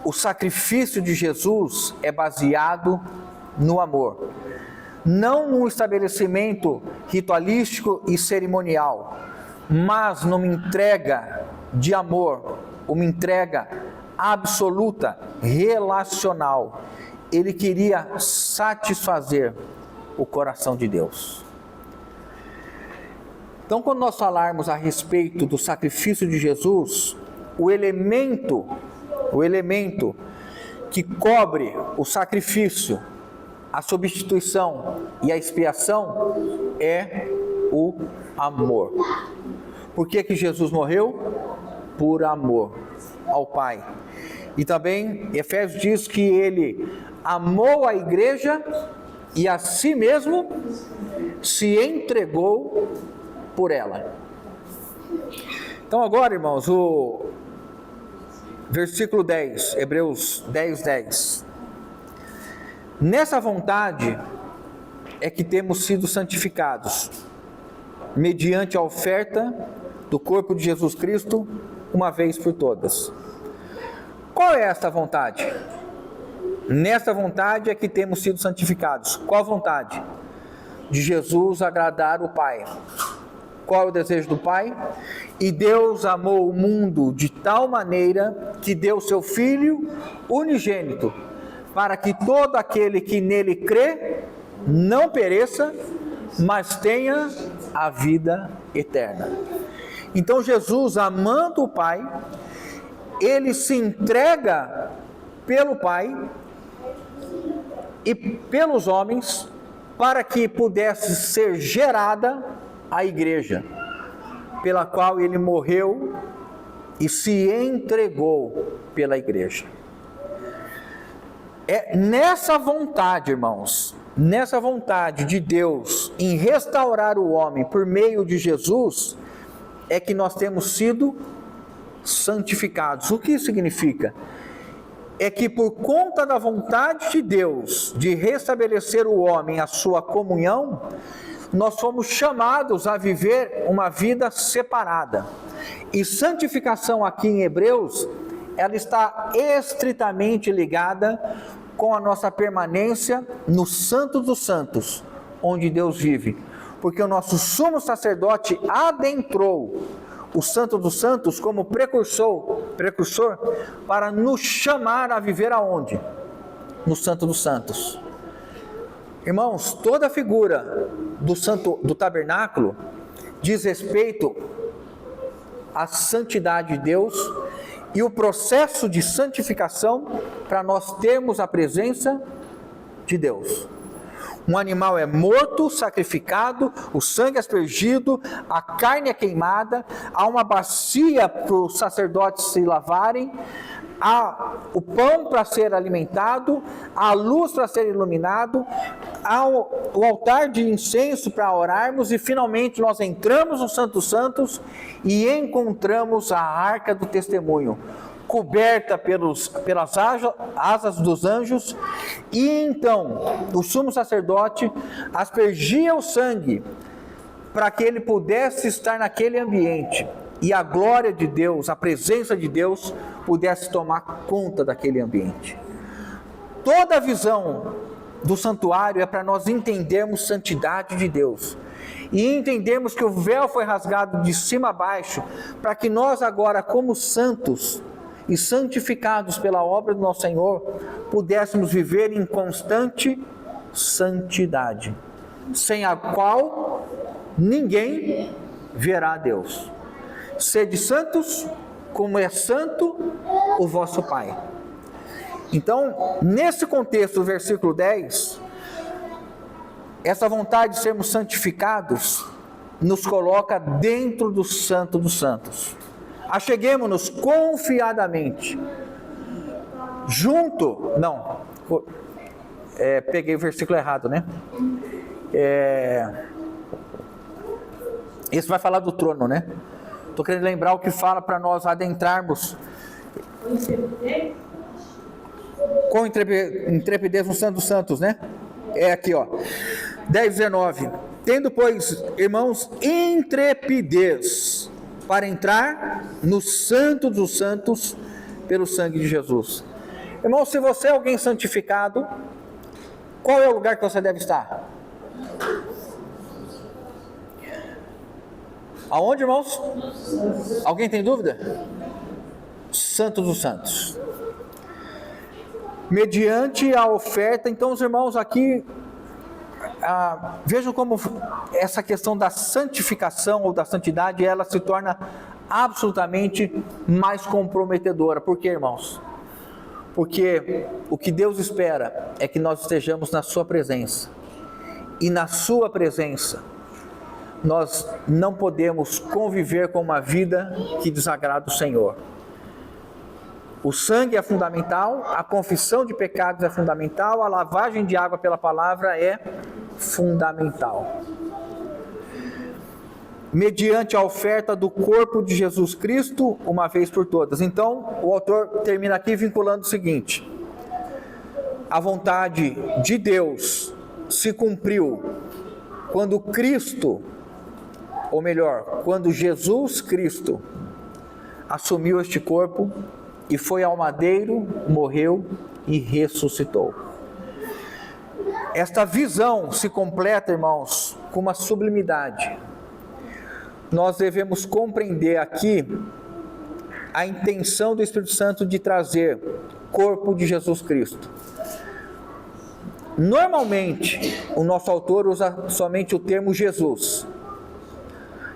O sacrifício de Jesus é baseado no amor. não num estabelecimento ritualístico e cerimonial, mas numa entrega de amor, uma entrega absoluta, relacional. Ele queria satisfazer o coração de Deus. Então, quando nós falarmos a respeito do sacrifício de Jesus, o elemento que cobre o sacrifício, a substituição e a expiação é o amor. Por que que Jesus morreu? Por amor ao Pai. E também Efésios diz que ele amou a igreja e a si mesmo se entregou por ela. Então agora, irmãos, o versículo 10, Hebreus 10, 10. Nessa vontade é que temos sido santificados, mediante a oferta do corpo de Jesus Cristo, uma vez por todas. Qual é esta vontade? Nessa vontade é que temos sido santificados. Qual vontade? De Jesus agradar o Pai. Qual é o desejo do Pai? E Deus amou o mundo de tal maneira que deu seu Filho unigênito, para que todo aquele que nele crê não pereça, mas tenha a vida eterna. Então Jesus, amando o Pai, ele se entrega pelo Pai e pelos homens para que pudesse ser gerada a igreja, pela qual ele morreu e se entregou pela igreja. É nessa vontade, irmãos, nessa vontade de Deus em restaurar o homem por meio de Jesus, é que nós temos sido santificados. O que isso significa? É que por conta da vontade de Deus de restabelecer o homem a sua comunhão, nós fomos chamados a viver uma vida separada. E santificação aqui em Hebreus, ela está estritamente ligada com a nossa permanência no Santo dos Santos, onde Deus vive. Porque o nosso sumo sacerdote adentrou o Santo dos Santos como precursor para nos chamar a viver aonde? No Santo dos Santos. Irmãos, toda a figura do tabernáculo diz respeito à santidade de Deus e o processo de santificação para nós termos a presença de Deus. Um animal é morto, sacrificado, o sangue é aspergido, a carne é queimada, há uma bacia para os sacerdotes se lavarem, há o pão para ser alimentado, há a luz para ser iluminado, há o altar de incenso para orarmos e finalmente nós entramos no Santo dos Santos e encontramos a arca do testemunho, coberta pelas asas dos anjos, e então o sumo sacerdote aspergia o sangue para que ele pudesse estar naquele ambiente e a glória de Deus, a presença de Deus pudesse tomar conta daquele ambiente. Toda a visão do santuário é para nós entendermos santidade de Deus e entendermos que o véu foi rasgado de cima a baixo para que nós agora, como santos e santificados pela obra do nosso Senhor, pudéssemos viver em constante santidade, sem a qual ninguém verá a Deus. Sede santos, como é santo o vosso Pai. Então, nesse contexto do versículo 10, essa vontade de sermos santificados nos coloca dentro do Santo dos Santos. Acheguemo-nos confiadamente peguei o versículo errado, né? Esse vai falar do trono, né? Estou querendo lembrar o que fala para nós adentrarmos com intrepidez no Santo dos Santos, né? É aqui, ó, 10:19. Tendo, pois, irmãos, intrepidez para entrar no Santo dos Santos pelo sangue de Jesus. Irmão, se você é alguém santificado, qual é o lugar que você deve estar? Aonde, irmãos? Alguém tem dúvida? Santo dos Santos. Mediante a oferta, então os irmãos aqui, vejam como essa questão da santificação ou da santidade, ela se torna absolutamente mais comprometedora. Por quê, irmãos? Porque o que Deus espera é que nós estejamos na sua presença. E na sua presença, nós não podemos conviver com uma vida que desagrada o Senhor. O sangue é fundamental, a confissão de pecados é fundamental, a lavagem de água pela palavra é fundamental. Mediante a oferta do corpo de Jesus Cristo, uma vez por todas. Então, o autor termina aqui vinculando o seguinte: a vontade de Deus se cumpriu quando Cristo, ou melhor, quando Jesus Cristo assumiu este corpo e foi ao madeiro, morreu e ressuscitou. Esta visão se completa, irmãos, com uma sublimidade. Nós devemos compreender aqui a intenção do Espírito Santo de trazer corpo de Jesus Cristo. Normalmente, o nosso autor usa somente o termo Jesus.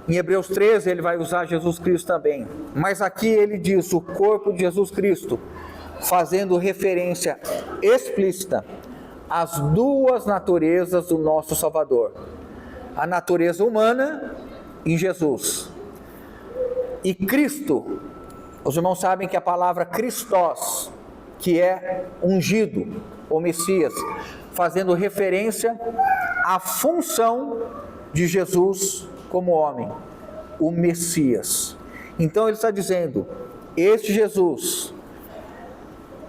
Em Hebreus 13, ele vai usar Jesus Cristo também. Mas aqui ele diz o corpo de Jesus Cristo, fazendo referência explícita às duas naturezas do nosso Salvador. A natureza humana em Jesus. E Cristo, os irmãos sabem que a palavra Christos, que é ungido, ou Messias, fazendo referência à função de Jesus como homem, o Messias. Então ele está dizendo, este Jesus,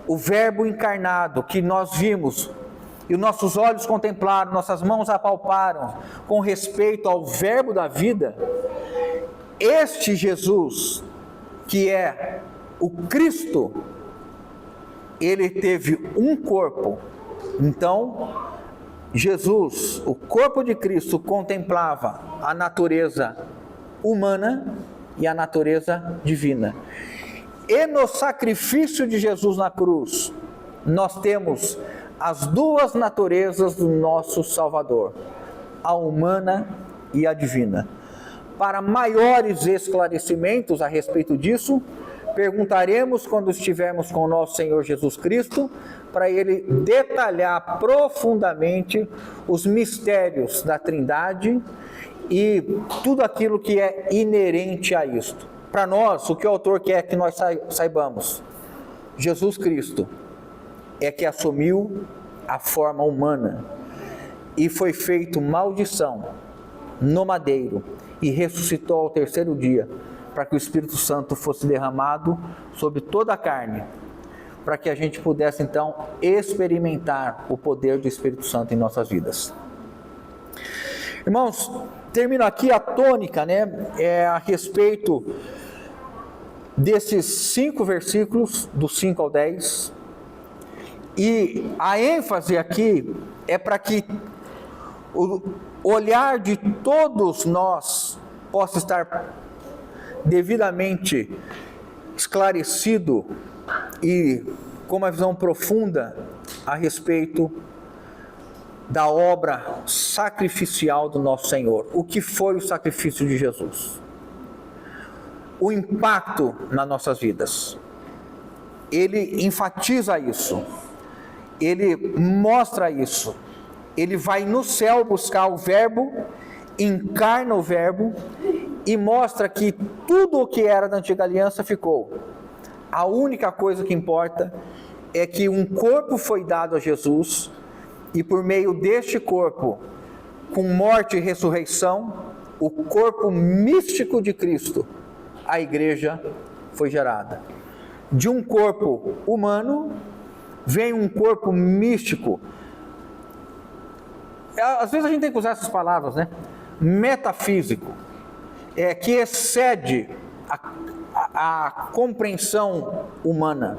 o verbo encarnado que nós vimos, e os nossos olhos contemplaram, nossas mãos apalparam, com respeito ao verbo da vida, este Jesus, que é o Cristo, ele teve um corpo. Então, Jesus, o corpo de Cristo, contemplava a natureza humana e a natureza divina. E no sacrifício de Jesus na cruz, nós temos as duas naturezas do nosso Salvador, a humana e a divina. Para maiores esclarecimentos a respeito disso, perguntaremos quando estivermos com o nosso Senhor Jesus Cristo, para Ele detalhar profundamente os mistérios da Trindade e tudo aquilo que é inerente a isto. Para nós, o que o autor quer que nós saibamos, Jesus Cristo é que assumiu a forma humana e foi feito maldição no madeiro e ressuscitou ao terceiro dia, para que o Espírito Santo fosse derramado sobre toda a carne, para que a gente pudesse então experimentar o poder do Espírito Santo em nossas vidas. Irmãos, termino aqui a tônica, a respeito desses 5 versículos, do 5 ao 10, e a ênfase aqui é para que o olhar de todos nós possa estar devidamente esclarecido e com uma visão profunda a respeito da obra sacrificial do nosso Senhor. O que foi o sacrifício de Jesus? O impacto nas nossas vidas. Ele enfatiza isso. Ele mostra isso. Ele vai no céu buscar o Verbo, encarna o Verbo e mostra que tudo o que era da antiga aliança ficou. A única coisa que importa é que um corpo foi dado a Jesus e por meio deste corpo, com morte e ressurreição, o corpo místico de Cristo, a igreja foi gerada. De um corpo humano vem um corpo místico. Às vezes a gente tem que usar essas palavras, metafísico, que excede a compreensão humana.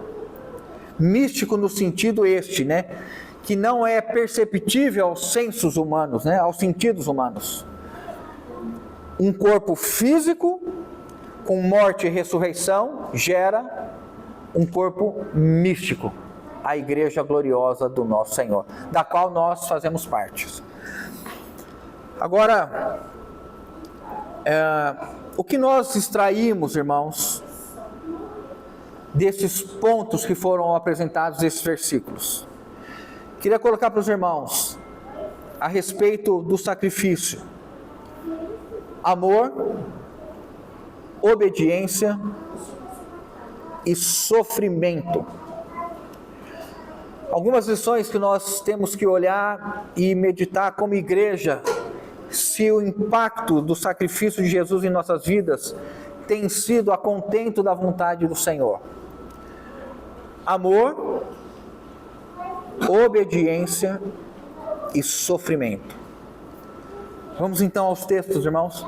Místico no sentido que não é perceptível aos sensos humanos, aos sentidos humanos. Um corpo físico, com morte e ressurreição, gera um corpo místico, a igreja gloriosa do nosso Senhor, da qual nós fazemos parte. Agora, o que nós extraímos, irmãos, desses pontos que foram apresentados nesses versículos? Queria colocar para os irmãos a respeito do sacrifício: amor, obediência e sofrimento. Algumas lições que nós temos que olhar e meditar como igreja, se o impacto do sacrifício de Jesus em nossas vidas tem sido a contento da vontade do Senhor. Amor, obediência e sofrimento. Vamos então aos textos, irmãos.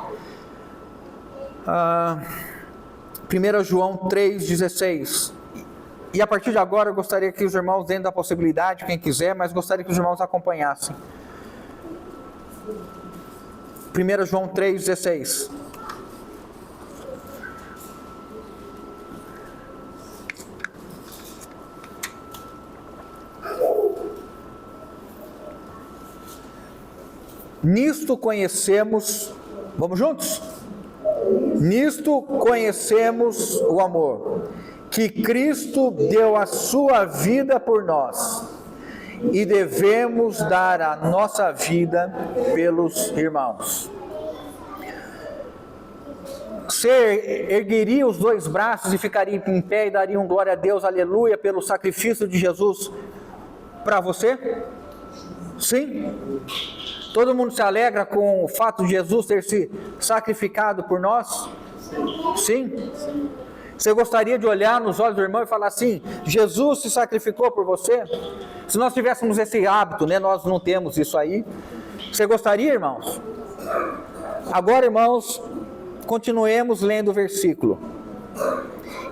1 João 3,16. E a partir de agora eu gostaria que os irmãos, dentro da possibilidade, quem quiser, mas gostaria que os irmãos acompanhassem. 1 João 3,16. Nisto conhecemos, vamos juntos? Nisto conhecemos o amor, que Cristo deu a sua vida por nós, e devemos dar a nossa vida pelos irmãos. Você ergueria os dois braços e ficaria em pé e daria um glória a Deus, aleluia, pelo sacrifício de Jesus para você? Sim? Todo mundo se alegra com o fato de Jesus ter se sacrificado por nós? Sim? Você gostaria de olhar nos olhos do irmão e falar assim: Jesus se sacrificou por você? Se nós tivéssemos esse hábito, né? Nós não temos isso aí. Você gostaria, irmãos? Agora, irmãos, continuemos lendo o versículo.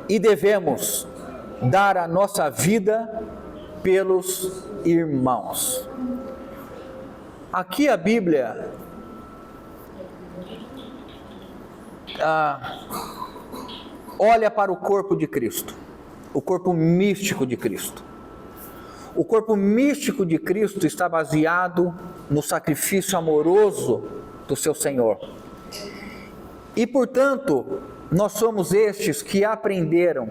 E devemos dar a nossa vida pelos irmãos. Aqui a Bíblia olha para o corpo de Cristo, o corpo místico de Cristo. O corpo místico de Cristo está baseado no sacrifício amoroso do seu Senhor. E, portanto, nós somos estes que aprenderam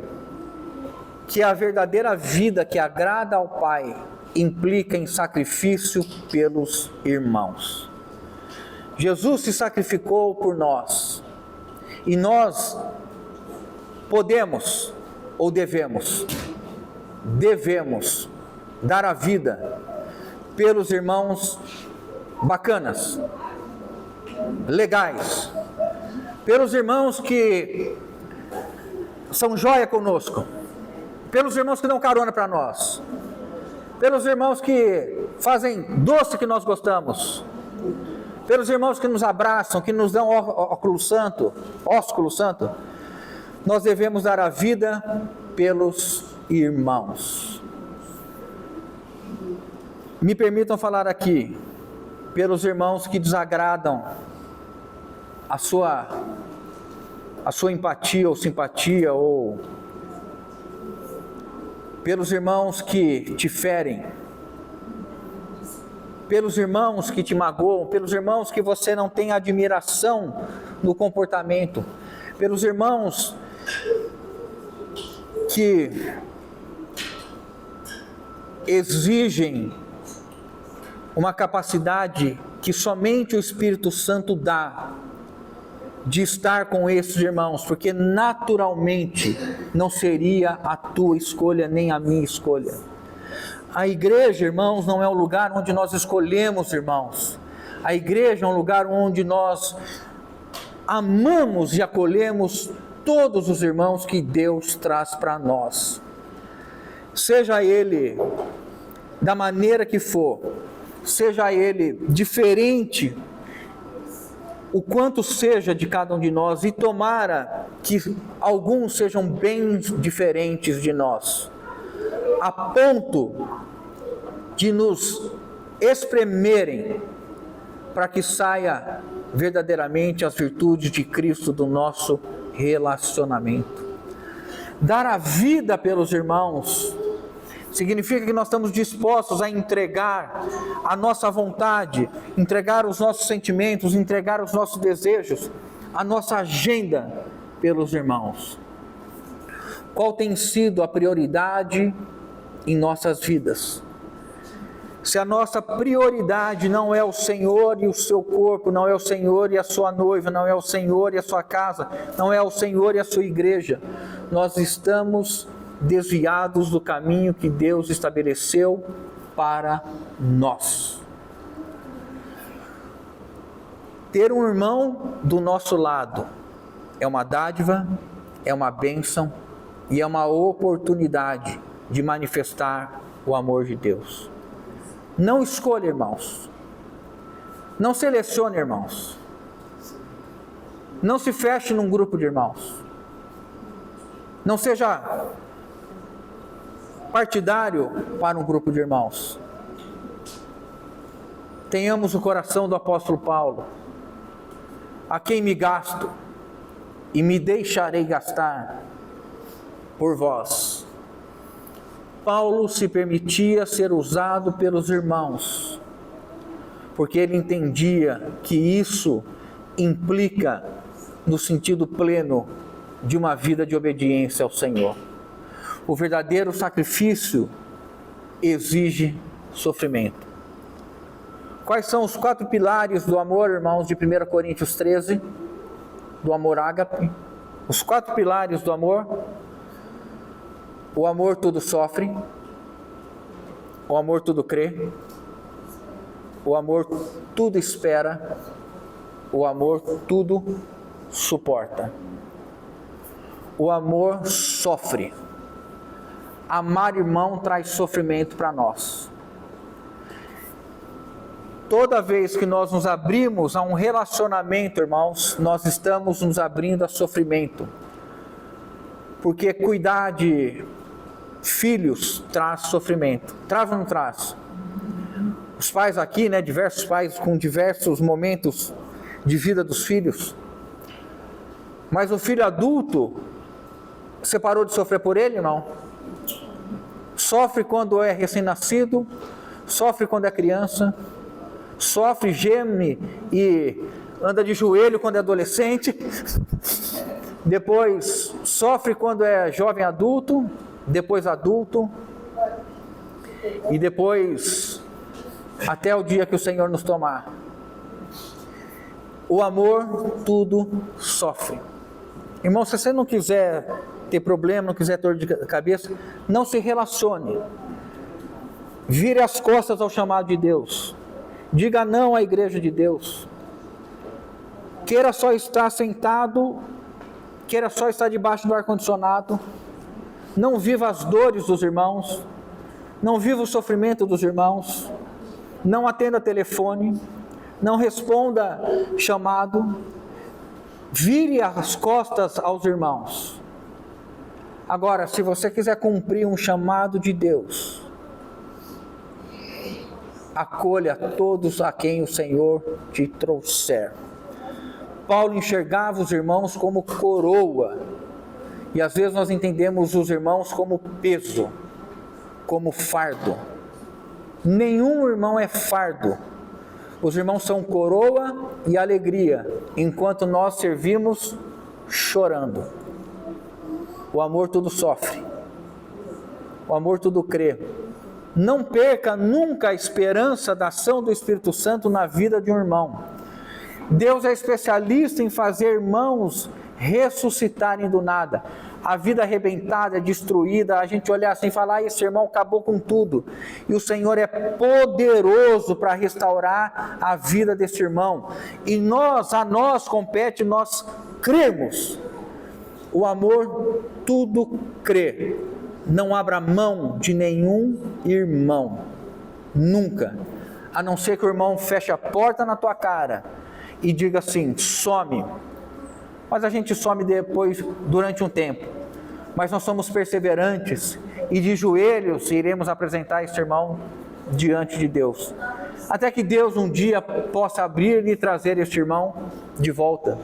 que a verdadeira vida que agrada ao Pai implica em sacrifício pelos irmãos. Jesus se sacrificou por nós, e nós podemos ou devemos dar a vida pelos irmãos bacanas, legais, pelos irmãos que são joia conosco, pelos irmãos que dão carona para nós, pelos irmãos que fazem doce que nós gostamos, pelos irmãos que nos abraçam, que nos dão ósculo santo, nós devemos dar a vida pelos irmãos. Me permitam falar aqui, pelos irmãos que desagradam a sua empatia ou simpatia, ou pelos irmãos que te ferem, pelos irmãos que te magoam, pelos irmãos que você não tem admiração no comportamento, pelos irmãos que exigem uma capacidade que somente o Espírito Santo dá, de estar com esses irmãos, porque naturalmente não seria a tua escolha nem a minha escolha. A igreja, irmãos, não é um lugar onde nós escolhemos irmãos. A igreja é um lugar onde nós amamos e acolhemos todos os irmãos que Deus traz para nós. Seja ele da maneira que for, seja ele diferente, o quanto seja de cada um de nós, e tomara que alguns sejam bem diferentes de nós, a ponto de nos espremerem para que saia verdadeiramente as virtudes de Cristo do nosso relacionamento. Dar a vida pelos irmãos significa que nós estamos dispostos a entregar a nossa vontade, entregar os nossos sentimentos, entregar os nossos desejos, a nossa agenda pelos irmãos. Qual tem sido a prioridade em nossas vidas? Se a nossa prioridade não é o Senhor e o seu corpo, não é o Senhor e a sua noiva, não é o Senhor e a sua casa, não é o Senhor e a sua igreja, nós estamos desviados do caminho que Deus estabeleceu para nós. Ter um irmão do nosso lado é uma dádiva, é uma bênção e é uma oportunidade de manifestar o amor de Deus. Não escolha, irmãos. Não selecione, irmãos. Não se feche num grupo de irmãos. Não seja partidário para um grupo de irmãos. Tenhamos o coração do apóstolo Paulo: a quem me gasto e me deixarei gastar por vós. Paulo se permitia ser usado pelos irmãos, porque ele entendia que isso implica no sentido pleno de uma vida de obediência ao Senhor. O verdadeiro sacrifício exige sofrimento. Quais são os 4 pilares do amor, irmãos, de 1 Coríntios 13? Do amor ágape. Os 4 pilares do amor: o amor tudo sofre, o amor tudo crê, o amor tudo espera, o amor tudo suporta. O amor sofre. Amar irmão traz sofrimento para nós. Toda vez que nós nos abrimos a um relacionamento, irmãos, nós estamos nos abrindo a sofrimento. Porque cuidar de filhos traz sofrimento. Traz ou não traz? Os pais aqui, né, diversos pais com diversos momentos de vida dos filhos. Mas o filho adulto, você parou de sofrer por ele? Não. Sofre quando é recém-nascido, sofre quando é criança, sofre, geme e anda de joelho quando é adolescente, depois sofre quando é jovem adulto, depois adulto, e depois até o dia que o Senhor nos tomar. O amor tudo sofre. Irmão, se você não quiser ter problema, não quiser dor de cabeça, não se relacione. Vire as costas ao chamado de Deus. Diga não à igreja de Deus. Queira só estar sentado, queira só estar debaixo do ar-condicionado. Não viva as dores dos irmãos. Não viva o sofrimento dos irmãos. Não atenda telefone. Não responda chamado. Vire as costas aos irmãos. Agora, se você quiser cumprir um chamado de Deus, acolha todos a quem o Senhor te trouxer. Paulo enxergava os irmãos como coroa, e às vezes nós entendemos os irmãos como peso, como fardo. Nenhum irmão é fardo. Os irmãos são coroa e alegria, enquanto nós servimos chorando. O amor tudo sofre, o amor tudo crê. Não perca nunca a esperança da ação do Espírito Santo na vida de um irmão. Deus é especialista em fazer irmãos ressuscitarem do nada. A vida arrebentada, destruída, a gente olhar assim e falar: esse irmão acabou com tudo. E o Senhor é poderoso para restaurar a vida desse irmão. E a nós compete nós cremos. O amor tudo crê. Não abra mão de nenhum irmão. Nunca. A não ser que o irmão feche a porta na tua cara e diga assim: some. Mas a gente some depois, durante um tempo. Mas nós somos perseverantes e de joelhos iremos apresentar esse irmão diante de Deus. até que Deus um dia possa abrir e trazer este irmão de volta.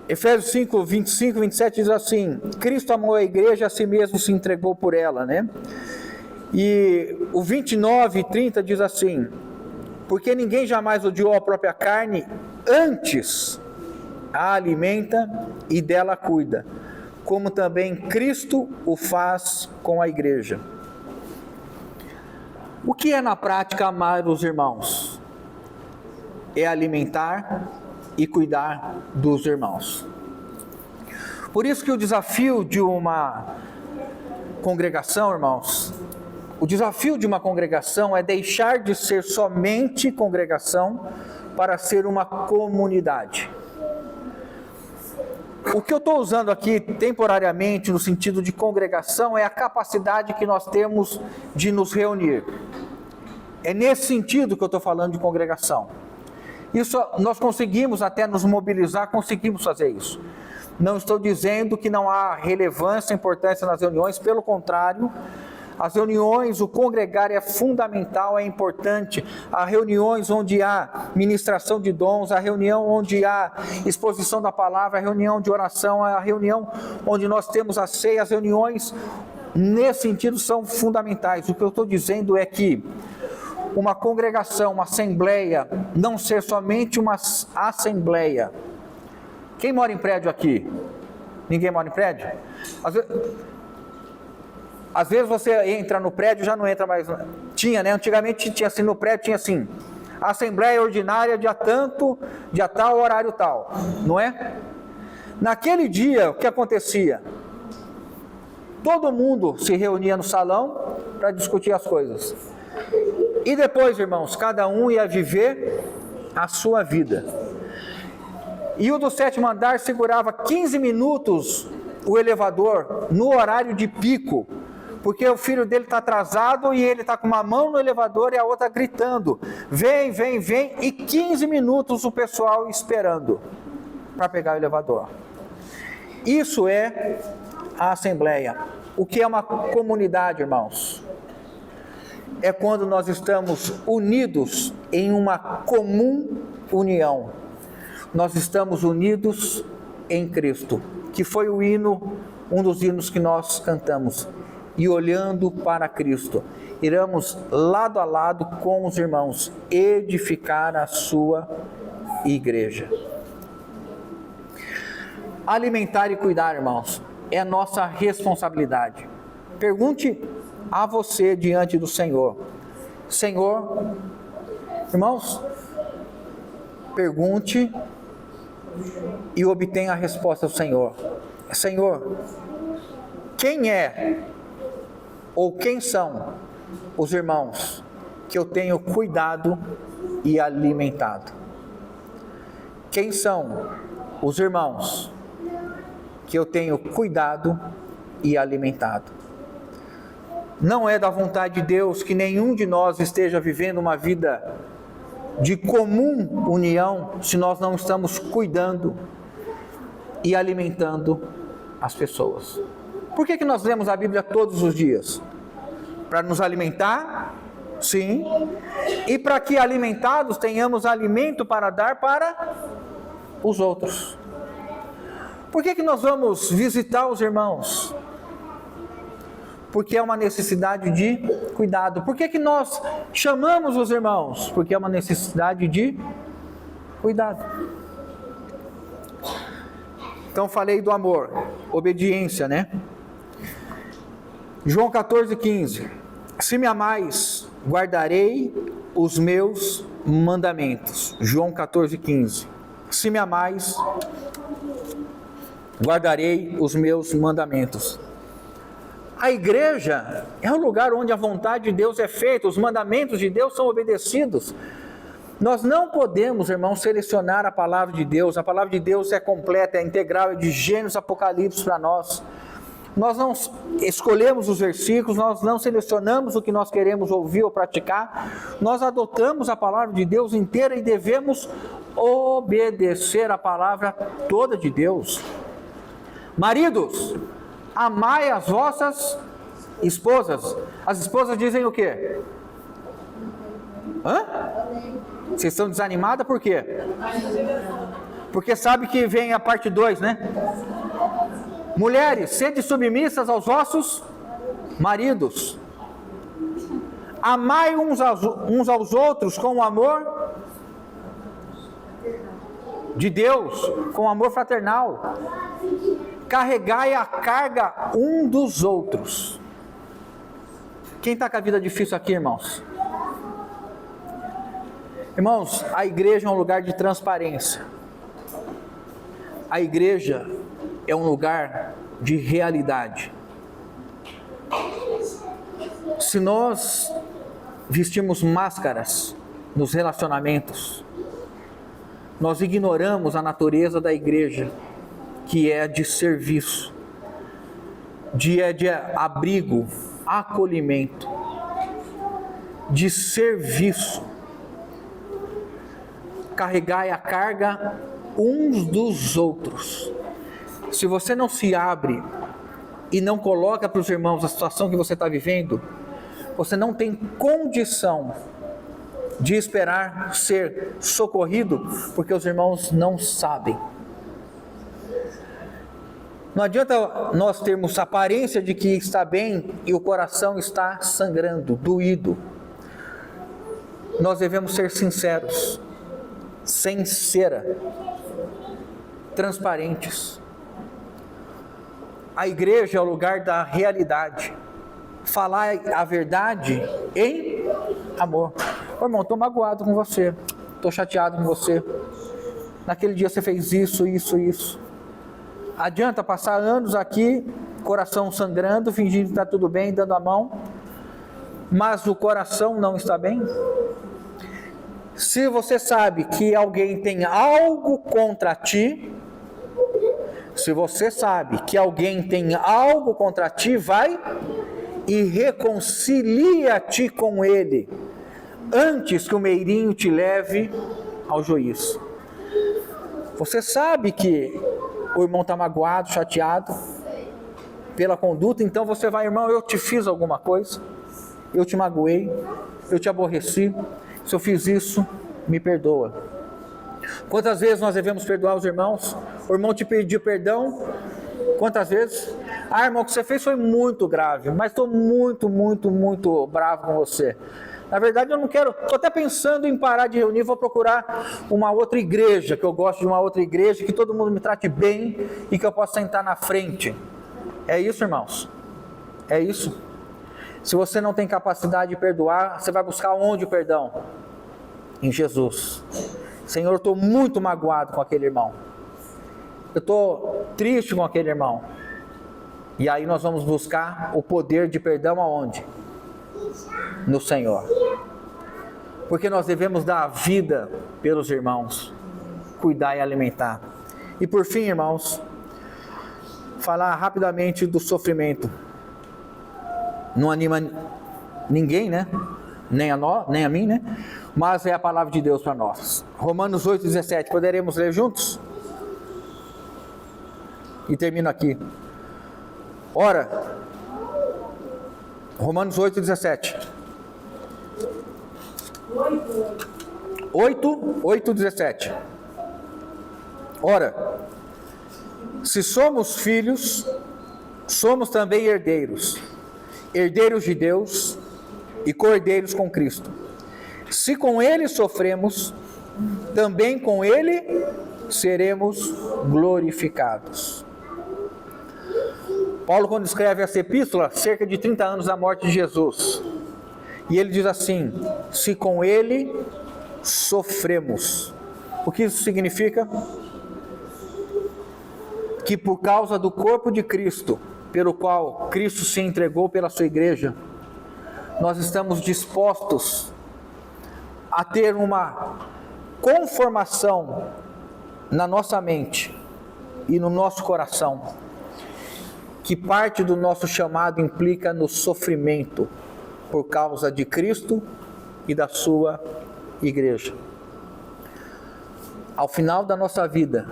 Efésios 5, 25, 27 diz assim: Cristo amou a igreja, a si mesmo se entregou por ela, né? E o 29 e 30 diz assim: porque ninguém jamais odiou a própria carne, antes a alimenta e dela cuida, como também Cristo o faz com a igreja. O que é na prática amar os irmãos? É alimentar e cuidar dos irmãos. Por isso que o desafio de uma congregação, irmãos, o desafio de uma congregação é deixar de ser somente congregação para ser uma comunidade. O que eu estou usando aqui temporariamente no sentido de congregação é a capacidade que nós temos de nos reunir. É nesse sentido que eu estou falando de congregação. Isso nós conseguimos até nos mobilizar, conseguimos fazer isso. Não estou dizendo que não há relevância, importância nas reuniões, pelo contrário, as reuniões, o congregar é fundamental, é importante. Há reuniões onde há ministração de dons, há reunião onde há exposição da palavra, há reunião de oração, há reunião onde nós temos a ceia. As reuniões, nesse sentido, são fundamentais. O que eu estou dizendo é que uma congregação, uma assembleia, não ser somente uma assembleia. Quem mora em prédio aqui? Ninguém mora em prédio? Às vezes você entra no prédio, já não entra mais. Tinha, né? Antigamente tinha assim, no prédio tinha assim: assembleia ordinária dia tanto, dia tal, horário tal, não é? Naquele dia, o que acontecia? Todo mundo se reunia no salão para discutir as coisas. E depois, irmãos, cada um ia viver a sua vida. E o do 7º andar segurava 15 minutos o elevador no horário de pico, porque o filho dele está atrasado e ele está com uma mão no elevador e a outra gritando: vem, vem, vem, e 15 minutos o pessoal esperando para pegar o elevador. Isso é a assembleia. O que é uma comunidade, irmãos? É quando nós estamos unidos em uma comum união. Nós estamos unidos em Cristo, que foi o hino, um dos hinos que nós cantamos. E olhando para Cristo, iremos lado a lado com os irmãos edificar a sua igreja. Alimentar e cuidar, irmãos, é a nossa responsabilidade. Pergunte a você diante do Senhor: Senhor, irmãos, pergunte e obtenha a resposta do Senhor: Senhor, quem é ou quem são os irmãos que eu tenho cuidado e alimentado? Quem são os irmãos que eu tenho cuidado e alimentado? Não é da vontade de Deus que nenhum de nós esteja vivendo uma vida de comum união se nós não estamos cuidando e alimentando as pessoas. Por que nós lemos a Bíblia todos os dias? Para nos alimentar, sim, e para que alimentados tenhamos alimento para dar para os outros. Por que nós vamos visitar os irmãos? Porque é uma necessidade de cuidado. Por que nós chamamos os irmãos? Porque é uma necessidade de cuidado. Então falei do amor, obediência, né? João 14,15: se me amais, guardarei os meus mandamentos. João 14,15: se me amais, guardarei os meus mandamentos. A igreja é o lugar onde a vontade de Deus é feita, os mandamentos de Deus são obedecidos. Nós não podemos, irmãos, selecionar a palavra de Deus. A palavra de Deus é completa, é integral, é de Gênesis a Apocalipse para nós. Nós não escolhemos os versículos, nós não selecionamos o que nós queremos ouvir ou praticar. Nós adotamos a palavra de Deus inteira e devemos obedecer a palavra toda de Deus. Maridos, amai as vossas esposas. As esposas dizem o quê? Hã? Vocês estão desanimadas por quê? Porque sabe que vem a parte 2, né? Mulheres, sede submissas aos vossos maridos. Amai uns aos outros com o amor de Deus, com o amor fraternal. Carregai a carga um dos outros. Quem está com a vida difícil aqui, irmãos? Irmãos, a igreja é um lugar de transparência. A igreja é um lugar de realidade. Se nós vestimos máscaras nos relacionamentos, nós ignoramos a natureza da igreja, que é de serviço, de abrigo, acolhimento, de serviço. Carregai a carga uns dos outros. Se você não se abre e não coloca para os irmãos a situação que você está vivendo, você não tem condição de esperar ser socorrido, porque os irmãos não sabem. Não adianta nós termos a aparência de que está bem e o coração está sangrando, doído. Nós devemos ser sinceros, sem cera, transparentes. A igreja é o lugar da realidade. Falar a verdade em amor. Ô, irmão, estou magoado com você, estou chateado com você. Naquele dia você fez isso. Adianta passar anos aqui, coração sangrando, fingindo que está tudo bem, dando a mão, mas o coração não está bem? Se você sabe que alguém tem algo contra ti, vai e reconcilia-te com ele, antes que o meirinho te leve ao juízo. Você sabe que o irmão está magoado, chateado pela conduta, então você vai, irmão, eu te fiz alguma coisa, eu te magoei, eu te aborreci, se eu fiz isso, me perdoa. Quantas vezes nós devemos perdoar os irmãos? O irmão te pediu perdão, quantas vezes? Ah, irmão, o que você fez foi muito grave, mas estou muito bravo com você. Na verdade eu não quero, estou até pensando em parar de reunir, vou procurar uma outra igreja, que eu gosto de uma outra igreja, que todo mundo me trate bem e que eu possa sentar na frente. É isso, irmãos? É isso? Se você não tem capacidade de perdoar, você vai buscar onde o perdão? Em Jesus. Senhor, eu estou muito magoado com aquele irmão. Eu estou triste com aquele irmão. E aí nós vamos buscar o poder de perdão aonde? No Senhor. Porque nós devemos dar a vida pelos irmãos, cuidar e alimentar. E por fim, irmãos, falar rapidamente do sofrimento. Não anima ninguém, né? Nem a mim, né? Mas é a palavra de Deus para nós. Romanos 8,17, poderemos ler juntos? E termino aqui. Ora, Romanos 8,17. 8:17. Ora, se somos filhos, somos também herdeiros, herdeiros de Deus e co-herdeiros com Cristo. Se com Ele sofremos, também com Ele seremos glorificados. Paulo, quando escreve essa epístola, cerca de 30 anos da morte de Jesus, e ele diz assim: se com Ele sofremos. O que isso significa? Que por causa do corpo de Cristo, pelo qual Cristo se entregou pela sua igreja, nós estamos dispostos a ter uma conformação na nossa mente e no nosso coração, que parte do nosso chamado implica no sofrimento por causa de Cristo e da sua igreja. Ao final da nossa vida,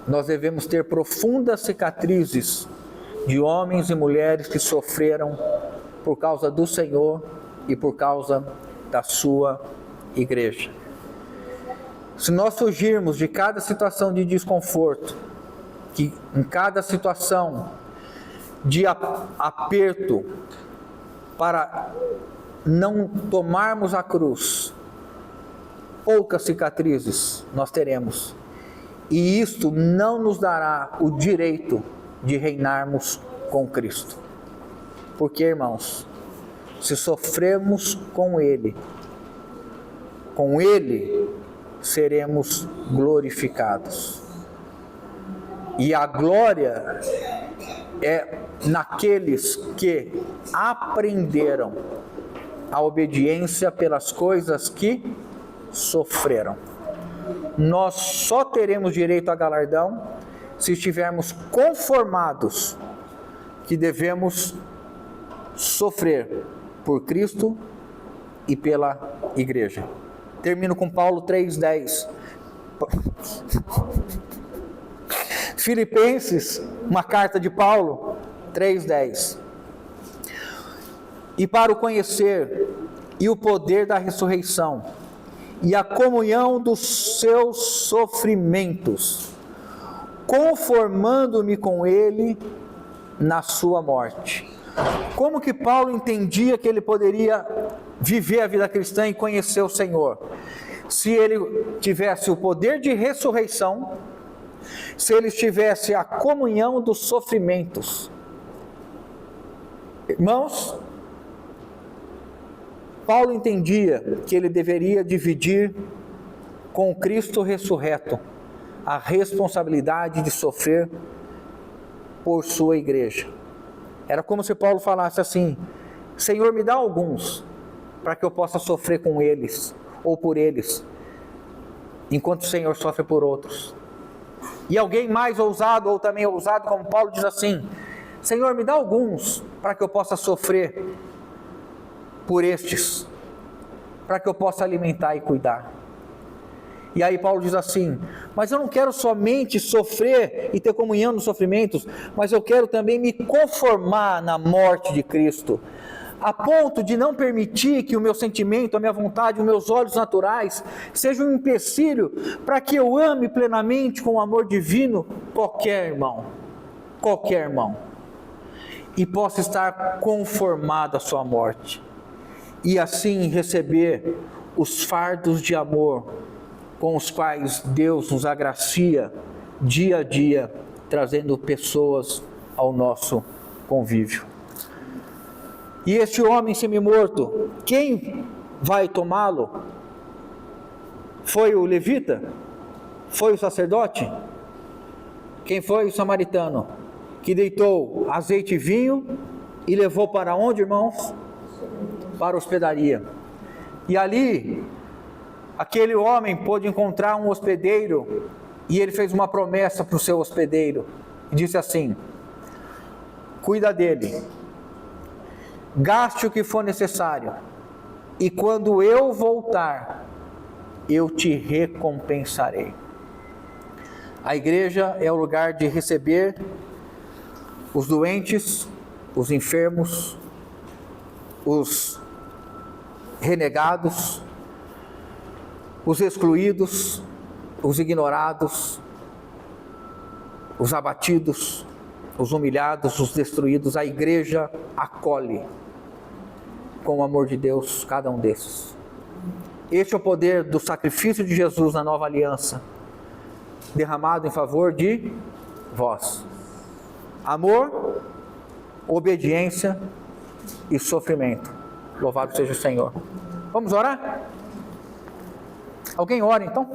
nós devemos ter profundas cicatrizes de homens e mulheres que sofreram por causa do Senhor e por causa da sua igreja. Se nós fugirmos de cada situação de desconforto, que em cada situação de aperto, para não tomarmos a cruz, poucas cicatrizes nós teremos, e isto não nos dará o direito de reinarmos com Cristo. Porque, irmãos, se sofremos com Ele seremos glorificados. E a glória é naqueles que aprenderam a obediência pelas coisas que sofreram. Nós só teremos direito a galardão se estivermos conformados que devemos sofrer por Cristo e pela igreja. Termino com Paulo 3,10. Filipenses, uma carta de Paulo, 3,10. E para o conhecer e o poder da ressurreição e a comunhão dos seus sofrimentos, conformando-me com ele na sua morte. Como que Paulo entendia que ele poderia viver a vida cristã e conhecer o Senhor? Se ele tivesse o poder de ressurreição, se ele tivesse a comunhão dos sofrimentos. Irmãos, Paulo entendia que ele deveria dividir com Cristo ressurreto a responsabilidade de sofrer por sua igreja. Era como se Paulo falasse assim: Senhor, me dá alguns para que eu possa sofrer com eles ou por eles, enquanto o Senhor sofre por outros. E alguém mais ousado ou também ousado como Paulo diz assim: Senhor, me dá alguns para que eu possa sofrer por estes, para que eu possa alimentar e cuidar. E aí Paulo diz assim: mas eu não quero somente sofrer e ter comunhão nos sofrimentos, mas eu quero também me conformar na morte de Cristo, a ponto de não permitir que o meu sentimento, a minha vontade, os meus olhos naturais sejam um empecilho para que eu ame plenamente com o amor divino qualquer irmão, e possa estar conformado à sua morte, e assim receber os fardos de amor com os quais Deus nos agracia dia a dia, trazendo pessoas ao nosso convívio. E este homem semi-morto, quem vai tomá-lo? Foi o levita? Foi o sacerdote? Quem foi? O samaritano, que deitou azeite e vinho e levou para onde, irmãos? Para a hospedaria. E ali, aquele homem pôde encontrar um hospedeiro, e ele fez uma promessa para o seu hospedeiro, e disse assim: cuida dele, gaste o que for necessário, e quando eu voltar, eu te recompensarei. A igreja é o lugar de receber os doentes, os enfermos, os renegados, os excluídos, os ignorados, os abatidos, os humilhados, os destruídos. A igreja acolhe com o amor de Deus cada um desses. Este é o poder do sacrifício de Jesus na nova aliança, derramado em favor de vós. Amor, obediência e sofrimento. Louvado seja o Senhor. Vamos orar? Alguém ora então?